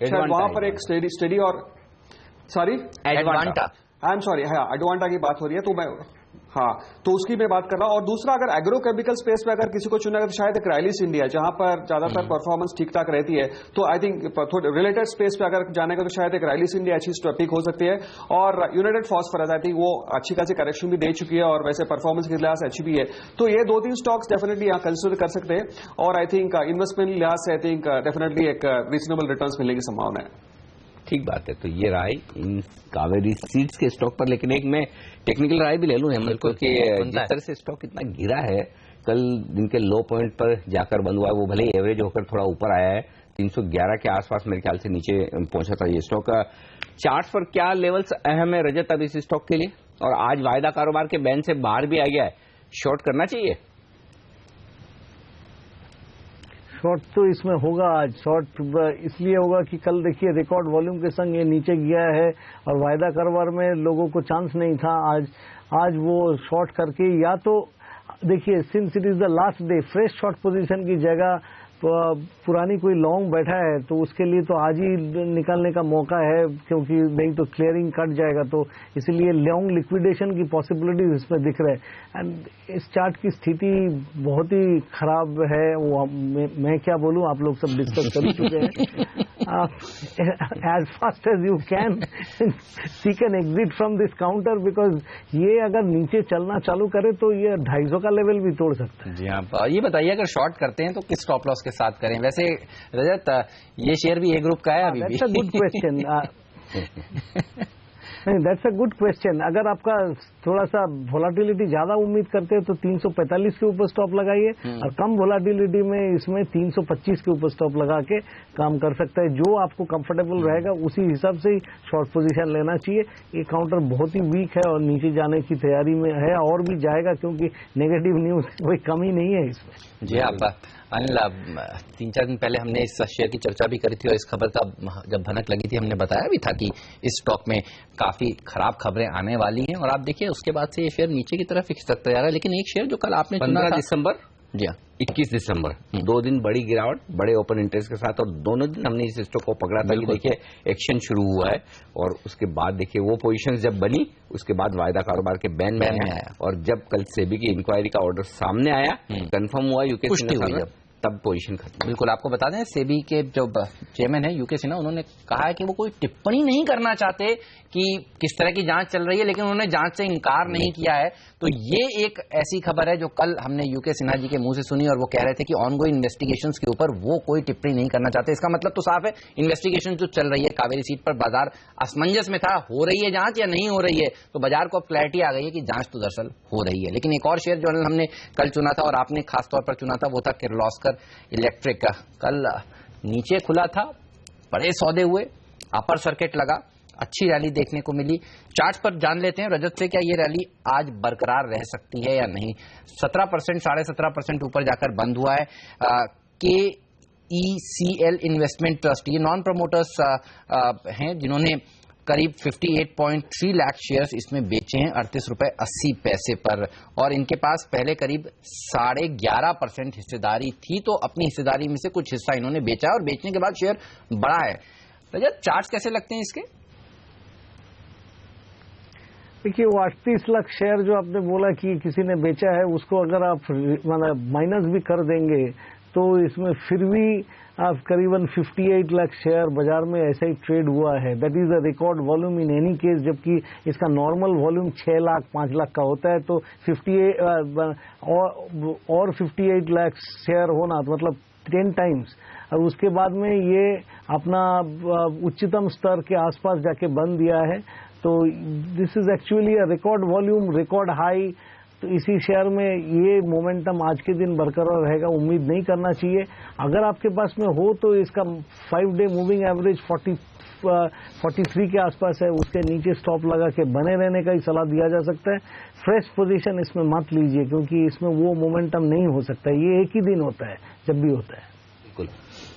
शायद वहां पर एक स्टडी और sorry Advanta, I am sorry, हाँ एडवांटा की बात हो रही है, तो मैं तो उसकी मैं बात कर रहा हूं। और दूसरा अगर एग्रोकेमिकल स्पेस में अगर किसी को चुना है तो शायद एक रैलिस इंडिया, जहां पर ज्यादातर परफॉर्मेंस ठीक ठाक रहती है, तो आई थिंक रिलेटेड स्पेस पे अगर जाने का तो शायद एक रैलिस इंडिया अच्छी पिक हो सकती है। और यूनाइटेड फॉस्फरस, आई थिंक वो अच्छी खासी करेक्शन भी दे चुकी है और वैसे परफॉर्मेंस के लिहाज से अच्छी भी है। तो ये 2-3 स्टॉक्स डेफिनेटली यहाँ कंसिडर कर सकते हैं और आई थिंक इन्वेस्टमेंट लिहाज से आई थिंक डेफिनेटली एक रीजनेबल रिटर्न्स मिलने की संभावना है। ठीक बात है। तो ये राय इन कावेरी सीड्स के स्टॉक पर, लेकिन एक मैं टेक्निकल राय भी ले लूं हेमंत को कि जिस तरह से स्टॉक इतना गिरा है, कल दिन के लो पॉइंट पर जाकर बंद हुआ है, वो भले ही एवरेज होकर थोड़ा ऊपर आया है, 311 के आसपास मेरे ख्याल से नीचे पहुंचा था ये स्टॉक। चार्ट्स पर क्या लेवल्स अहम है रजत अब इस स्टॉक के लिए? और आज वायदा कारोबार के बैंड से बाहर भी आ गया है, शॉर्ट करना चाहिए? शॉर्ट तो इसमें होगा आज। शॉर्ट इसलिए होगा कि कल देखिए रिकॉर्ड वॉल्यूम के संग ये नीचे गया है और वायदा कारोबार में लोगों को चांस नहीं था। आज वो शॉर्ट करके, या तो देखिए since it is the last day, fresh short position की जगह पुरानी कोई लॉन्ग बैठा है तो उसके लिए तो आज ही निकालने का मौका है, क्योंकि नहीं तो क्लियरिंग कट जाएगा। तो इसलिए लॉन्ग लिक्विडेशन की पॉसिबिलिटीज इसमें दिख रहे हैं। एंड इस चार्ट की स्थिति बहुत ही खराब है। वो मैं क्या बोलूं, आप लोग सब डिस्कस कर चुके हैं। as fast as you can seek an exit from this counter, because ये अगर नीचे चलना चालू करे तो ये 250 का लेवल भी तोड़ सकता है। जी हाँ, ये बताइए अगर शॉर्ट करते हैं तो किस स्टॉप लॉस के साथ करें? वैसे रजत, ये शेयर भी ए ग्रुप का है अभी भी। That's a good question. नहीं, दैट्स अ गुड क्वेश्चन। अगर आपका थोड़ा सा वोलाटिलिटी ज्यादा उम्मीद करते हैं तो 345 के ऊपर स्टॉप लगाइए, और कम वोलाटिलिटी में इसमें 325 के ऊपर स्टॉप लगा के काम कर सकता है। जो आपको कंफर्टेबल रहेगा उसी हिसाब से ही शॉर्ट पोजीशन लेना चाहिए। ये काउंटर बहुत ही वीक है और नीचे जाने की तैयारी में है, और भी जाएगा क्योंकि नेगेटिव न्यूज कोई कमी नहीं है इसमें। जी आप अनिल, 3-4 दिन पहले हमने इस शेयर की चर्चा भी करी थी और इस खबर का जब भनक लगी थी हमने बताया भी था कि इस स्टॉक में काफी खराब खबरें आने वाली हैं, और आप देखिए उसके बाद से ये शेयर नीचे की तरफ खिसकता जा रहा है। लेकिन एक शेयर जो कल आपने 15 दिसंबर, जी हाँ 21 दिसंबर 2 दिन बड़ी गिरावट, बड़े ओपन इंटरेस्ट के साथ, और दोनों दिन हमने इस स्टॉक को पकड़ा था कि देखिए एक्शन शुरू हुआ है, और उसके बाद देखिए वो पोजीशंस जब बनी उसके बाद वायदा कारोबार के बैन में आया, और जब कल सेबी की इंक्वायरी का ऑर्डर सामने आया, कंफर्म हुआ यूके सिन्हा, तब पोजीशन खत्म। बिल्कुल, आपको बता दें सेबी के जो चेयरमैन है यूके सिन्हा, उन्होंने कहा है कि वो कोई टिप्पणी नहीं करना चाहते कि किस तरह की जांच चल रही है, लेकिन उन्होंने जांच से इनकार नहीं किया है। तो ये एक ऐसी खबर है जो कल हमने यूके सिन्हा जी के मुंह से सुनी, और वो कह रहे थे कि ऑनगोइंग इन्वेस्टिगेशंस के ऊपर वो कोई टिप्पणी नहीं करना चाहते। इसका मतलब तो साफ है, इन्वेस्टिगेशन जो चल रही है कावेरी सीट पर, बाजार असमंजस में था, हो रही है जांच या नहीं हो रही है, तो बाजार को अब क्लैरिटी आ गई है कि जांच तो दरअसल हो रही है। लेकिन एक और शेयर जो हमने कल चुना था और आपने खासतौर पर चुना था, वो था किर्लोस्कर इलेक्ट्रिक का। कल नीचे खुला था, बड़े सौदे हुए, अपर सर्किट लगा, अच्छी रैली देखने को मिली। चार्ट्स पर जान लेते हैं रजत से, क्या ये रैली आज बरकरार रह सकती है या नहीं? 17%, 17.5% ऊपर जाकर बंद हुआ है। KECL इन्वेस्टमेंट ट्रस्ट, ये नॉन प्रमोटर्स हैं जिन्होंने करीब 58.3 लाख शेयर्स इसमें बेचे हैं 38 रुपए 80 पैसे पर, और इनके पास पहले करीब 11.5% हिस्सेदारी थी, तो अपनी हिस्सेदारी में से कुछ हिस्सा इन्होंने बेचा और बेचने के बाद शेयर बढ़ा है। रजत, चार्ट्स कैसे लगते हैं इसके? देखिए, वो 38 लाख शेयर जो आपने बोला कि किसी ने बेचा है, उसको अगर आप माइनस भी कर देंगे तो इसमें फिर भी आप करीबन 58 लाख शेयर बाजार में ऐसा ही ट्रेड हुआ है। That is a record volume in any case, जबकि इसका नॉर्मल वॉल्यूम 6 लाख 5 लाख का होता है। तो 58 और 58 लाख शेयर होना मतलब 10 टाइम्स, और उसके बाद में ये अपना उच्चतम स्तर के आसपास जाके बंद दिया है। तो this is actually a record volume, record high. तो इसी शेयर में ये मोमेंटम आज के दिन बरकरार रहेगा, उम्मीद नहीं करना चाहिए। अगर आपके पास में हो तो इसका 5 डे मूविंग एवरेज 43 के आसपास है, उसके नीचे स्टॉप लगा के बने रहने का ही सलाह दिया जा सकता है। फ्रेश पोजीशन इसमें मत लीजिए, क्योंकि इसमें वो मोमेंटम नहीं हो सकता। ये एक ही दिन होता है जब भी होता है। बिल्कुल,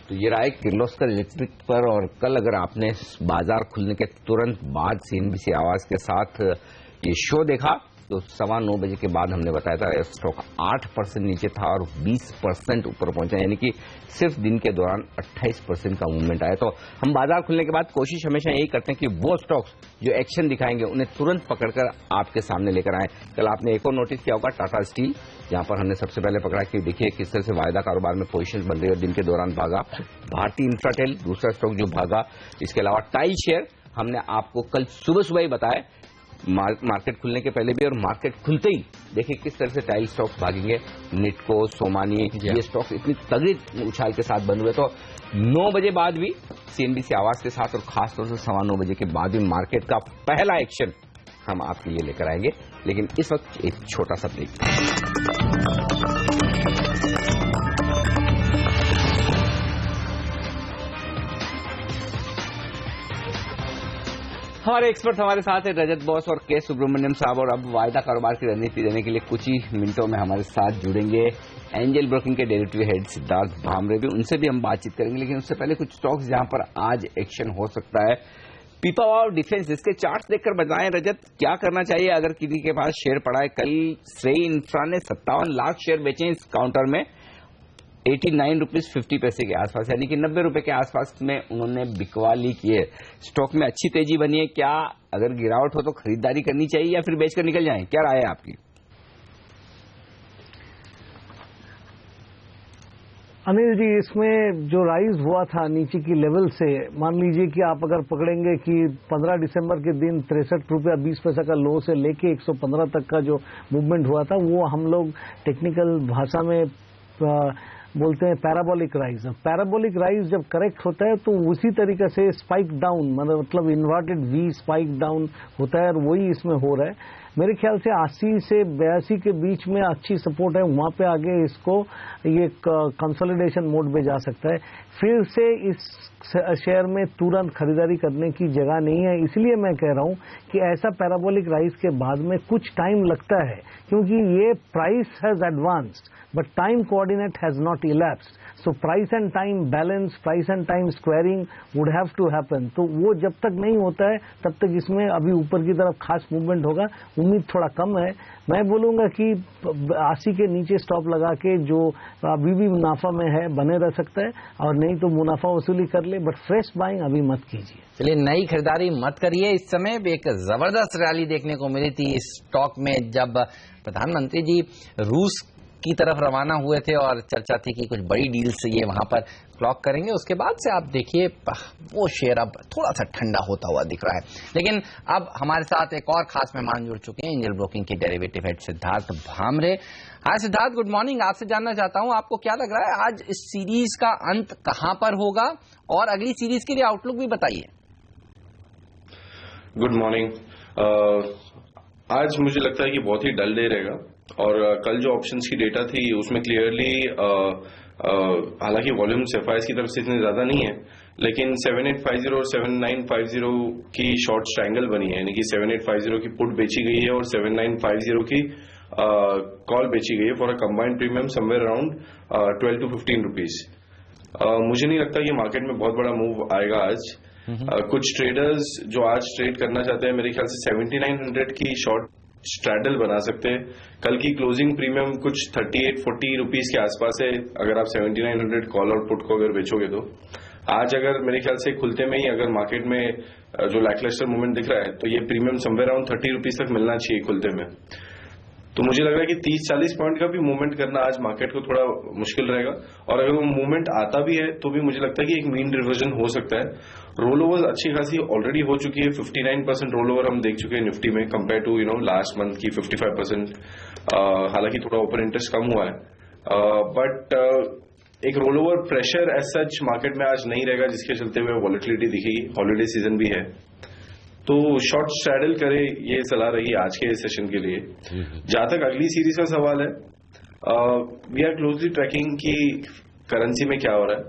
तो ये रहा है किर्लोस्कर इलेक्ट्रिक पर। और कल अगर आपने बाजार खुलने के तुरंत बाद CNBC आवाज के साथ ये शो देखा तो 9:15 बजे के बाद हमने बताया था स्टॉक 8% नीचे था और 20% ऊपर पहुंचा, यानी कि सिर्फ दिन के दौरान 28% का मूवमेंट आया। तो हम बाजार खुलने के बाद कोशिश हमेशा यही करते हैं कि वो स्टॉक्स जो एक्शन दिखाएंगे उन्हें तुरंत पकड़कर आपके सामने लेकर आए। कल आपने एक और नोटिस किया होगा, टाटा स्टील, जहां पर हमने सबसे पहले पकड़ा कि देखिए किस तरह से वायदा कारोबार में पोजीशन बन रही है, दिन के दौरान भागा। भारतीय इंफ्राटेल दूसरा स्टॉक जो भागा। इसके अलावा टाइल शेयर हमने आपको कल सुबह ही बताया, मार्केट खुलने के पहले भी और मार्केट खुलते ही देखिए किस तरह से टाइल स्टॉक्स भागेंगे। निटको, सोमानी, ये स्टॉक्स इतनी तगड़ी उछाल के साथ बंद हुए। तो 9 बजे बाद भी CNBC आवाज के साथ और खासतौर से 9:15 बजे के बाद भी मार्केट का पहला एक्शन हम आपके लिए लेकर आएंगे। लेकिन इस वक्त एक छोटा सा ब्रेक। हमारे एक्सपर्ट हमारे साथ है रजत बॉस और के सुब्रमण्यम साहब, और अब वायदा कारोबार की रणनीति देने के लिए कुछ ही मिनटों में हमारे साथ जुड़ेंगे एंजल ब्रोकिंग के डेरिवेटिव हेड सिद्धार्थ भामरे भी। उनसे भी हम बातचीत करेंगे। लेकिन उससे पहले कुछ स्टॉक्स जहां पर आज एक्शन हो सकता है। पीपावाव डिफेंस, इसके चार्ट्स देखकर बताएं रजत, क्या करना चाहिए अगर किसी के पास शेयर पड़ा है? कल श्रेय इंफ्रा ने 57 लाख शेयर बेचे इस काउंटर में 89 रुपीज 50 पैसे के आसपास, यानी कि 90 रुपए के आसपास में उन्होंने बिकवाली की है। स्टॉक में अच्छी तेजी बनी है। क्या अगर गिरावट हो तो खरीदारी करनी चाहिए या फिर बेचकर निकल जाएं? क्या राय है आपकी? अनिल जी, इसमें जो राइज हुआ था नीचे की लेवल से, मान लीजिए कि आप अगर पकड़ेंगे कि 15 दिसंबर के दिन 63 रुपया 20 पैसा का लो से लेके 115 तक का जो मूवमेंट हुआ था, वो हम लोग टेक्निकल भाषा में बोलते हैं पैराबोलिक राइज। पैराबोलिक राइज जब करेक्ट होता है तो उसी तरीके से स्पाइक डाउन, मतलब इन्वर्टेड वी स्पाइक डाउन होता है, और वही इसमें हो रहा है। मेरे ख्याल से 80 से 82 के बीच में अच्छी सपोर्ट है, वहां पे आगे इसको ये कंसोलिडेशन मोड में जा सकता है। फिर से इस शेयर में तुरंत खरीदारी करने की जगह नहीं है, इसलिए मैं कह रहा हूं कि ऐसा पैराबोलिक राइज के बाद में कुछ टाइम लगता है, क्योंकि ये price has advanced but time coordinate has not elapsed. So price and time balance, price and time squaring would have to happen. तो वो जब तक नहीं होता है तब तक इसमें अभी ऊपर की तरफ खास मूवमेंट होगा, उम्मीद थोड़ा कम है। मैं बोलूंगा कि 80 के नीचे स्टॉप लगा के जो अभी भी मुनाफा में है बने रह सकता है, और नहीं तो मुनाफा वसूली कर ले, बट फ्रेश बाइंग अभी मत कीजिए। चलिए, नई खरीदारी मत करिए। इस समय एक जबरदस्त रैली देखने को मिली थी इस स्टॉक में जब प्रधानमंत्री जी रूस की तरफ रवाना हुए थे और चर्चा थी कि कुछ बड़ी डील्स ये वहां पर क्लॉक करेंगे। उसके बाद से आप देखिए वो शेयर अब थोड़ा सा ठंडा होता हुआ दिख रहा है। लेकिन अब हमारे साथ एक और खास मेहमान जुड़ चुके हैं, एंजल ब्रोकिंग के डेरिवेटिव हेड सिद्धार्थ भामरे। हाय सिद्धार्थ, गुड मॉर्निंग। आपसे जानना चाहता हूं, आपको क्या लग रहा है आज इस सीरीज का अंत कहां पर होगा, और अगली सीरीज के लिए आउटलुक भी बताइए। Good morning. आज मुझे लगता है कि बहुत ही डल डे रहेगा, और कल जो ऑप्शंस की डेटा थी उसमें क्लियरली हालांकि वॉल्यूम्स एफआईएस की तरफ से इतने ज्यादा नहीं है, लेकिन 7850 और 7950 की शॉर्ट ट्रायंगल बनी है, यानी कि 7850 की पुट बेची गई है और 7950 की कॉल बेची गई है for a combined premium somewhere around 12 to 15 rupees. मुझे नहीं लगता कि मार्केट में बहुत बड़ा मूव आएगा आज। कुछ ट्रेडर्स जो आज ट्रेड करना चाहते हैं, मेरे ख्याल से 7900 की शॉर्ट स्ट्रैडल बना सकते हैं। कल की क्लोजिंग प्रीमियम कुछ 38-40 रुपीज के आसपास है, अगर आप 7900 कॉल और पुट को अगर बेचोगे तो। आज अगर मेरे ख्याल से खुलते में ही अगर मार्केट में जो लैकलस्टर मूवमेंट दिख रहा है, तो ये प्रीमियम समवेयर अराउंड 30 रुपीज तक मिलना चाहिए खुलते में। तो मुझे लग रहा है कि 30-40 पॉइंट का भी मूवमेंट करना आज मार्केट को थोड़ा मुश्किल रहेगा, और अगर वो मूवमेंट आता भी है तो भी मुझे लगता है कि एक मीन रिवर्जन हो सकता है। रोल ओवर अच्छी खासी ऑलरेडी हो चुकी है, 59% रोल ओवर हम देख चुके हैं निफ्टी में, कंपेयर टू लास्ट मंथ की 55%। हालांकि थोड़ा ओपन इंटरेस्ट कम हुआ है, बट एक roll over pressure as such market में आज नहीं रहेगा, जिसके चलते हुए वॉलेटिलिटी दिखेगी। हॉलीडे सीजन भी है, तो शॉर्ट स्ट्रैडल करे, ये सलाह रही आज के सेशन के लिए। जहां तक अगली सीरीज का सवाल है, वी आर क्लोजली ट्रैकिंग की करेंसी में क्या हो रहा है।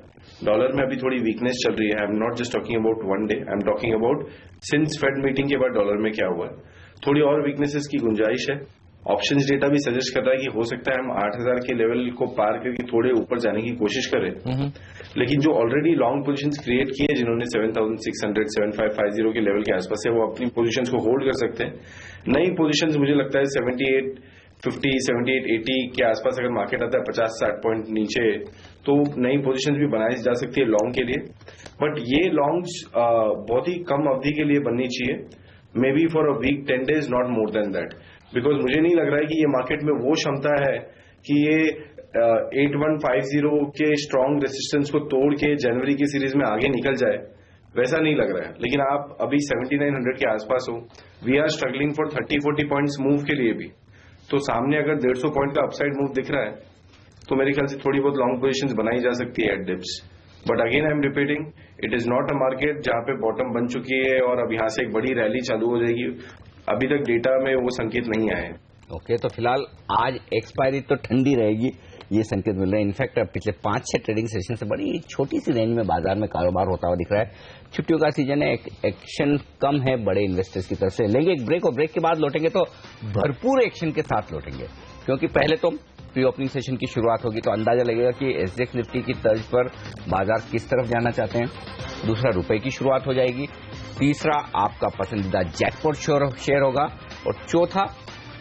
डॉलर में अभी थोड़ी वीकनेस चल रही है। I am not just talking about one day, I am talking about since fade meeting के बाद डॉलर में क्या हुआ है। थोड़ी और वीकनेसेस की गुंजाइश है। ऑप्शंस डेटा भी सजेस्ट कर रहा है कि हो सकता है हम 8000 के लेवल को पार करके थोड़े ऊपर जाने की कोशिश करें, लेकिन जो ऑलरेडी लॉन्ग पोजीशंस क्रिएट की है जिन्होंने 7600 7550 के लेवल के आसपास है, वो अपनी पोजीशंस को होल्ड कर सकते हैं। नई पोजीशंस मुझे लगता है 7850 7880 के आसपास अगर मार्केट आता है 50-60 पॉइंट नीचे, तो नई पोजीशंस भी बनाई जा सकती है लॉन्ग के लिए। बट ये लॉन्ग्स बहुत ही कम अवधि के लिए बननी चाहिए, maybe for a week 10 days, not more than that. Because मुझे नहीं लग रहा है कि ये मार्केट में वो क्षमता है कि ये 8150 के स्ट्रॉन्ग रेसिस्टेंस को तोड़ के जनवरी की सीरीज में आगे निकल जाए, वैसा नहीं लग रहा है। लेकिन आप अभी 7900 के आसपास हो, we are struggling for 30-40 points move के लिए भी। तो सामने अगर 150 पॉइंट का अपसाइड मूव दिख रहा है, तो मेरे ख्याल से थोड़ी बहुत लॉन्ग पोजीशंस बनाई जा सकती है at dips. But again I am repeating, it is not a market जहां पे बॉटम बन चुकी है और अब यहां से एक बड़ी रैली चालू हो जाएगी। अभी तक डेटा में वो संकेत नहीं आए। ओके, तो फिलहाल आज एक्सपायरी तो ठंडी रहेगी, ये संकेत मिल रहे हैं। इनफैक्ट पिछले 5-6 ट्रेडिंग सेशन से बड़ी छोटी सी रेंज में बाजार में कारोबार होता हुआ दिख रहा है। छुट्टियों का सीजन है, एक्शन कम है बड़े इन्वेस्टर्स की तरफ से। लेंगे एक ब्रेक, और ब्रेक के बाद लौटेंगे तो भरपूर एक्शन के साथ लौटेंगे, क्योंकि पहले तो प्री ओपनिंग सेशन की शुरुआत होगी, तो अंदाजा लगेगा कि एसजेएक्स निफ्टी की तर्ज पर बाजार किस तरफ जाना चाहते हैं। दूसरा, रुपए की शुरुआत हो जाएगी। तीसरा, आपका पसंदीदा जैकपॉट शेयर होगा। और चौथा,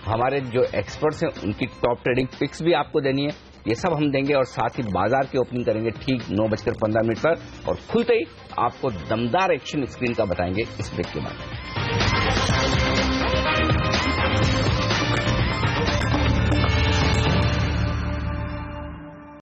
हमारे जो एक्सपर्ट्स हैं उनकी टॉप ट्रेडिंग पिक्स भी आपको देनी है। ये सब हम देंगे, और साथ ही बाजार की ओपनिंग करेंगे ठीक 9:15 पर, और खुलते ही आपको दमदार एक्शन स्क्रीन का बताएंगे इस ब्रेक के बाद।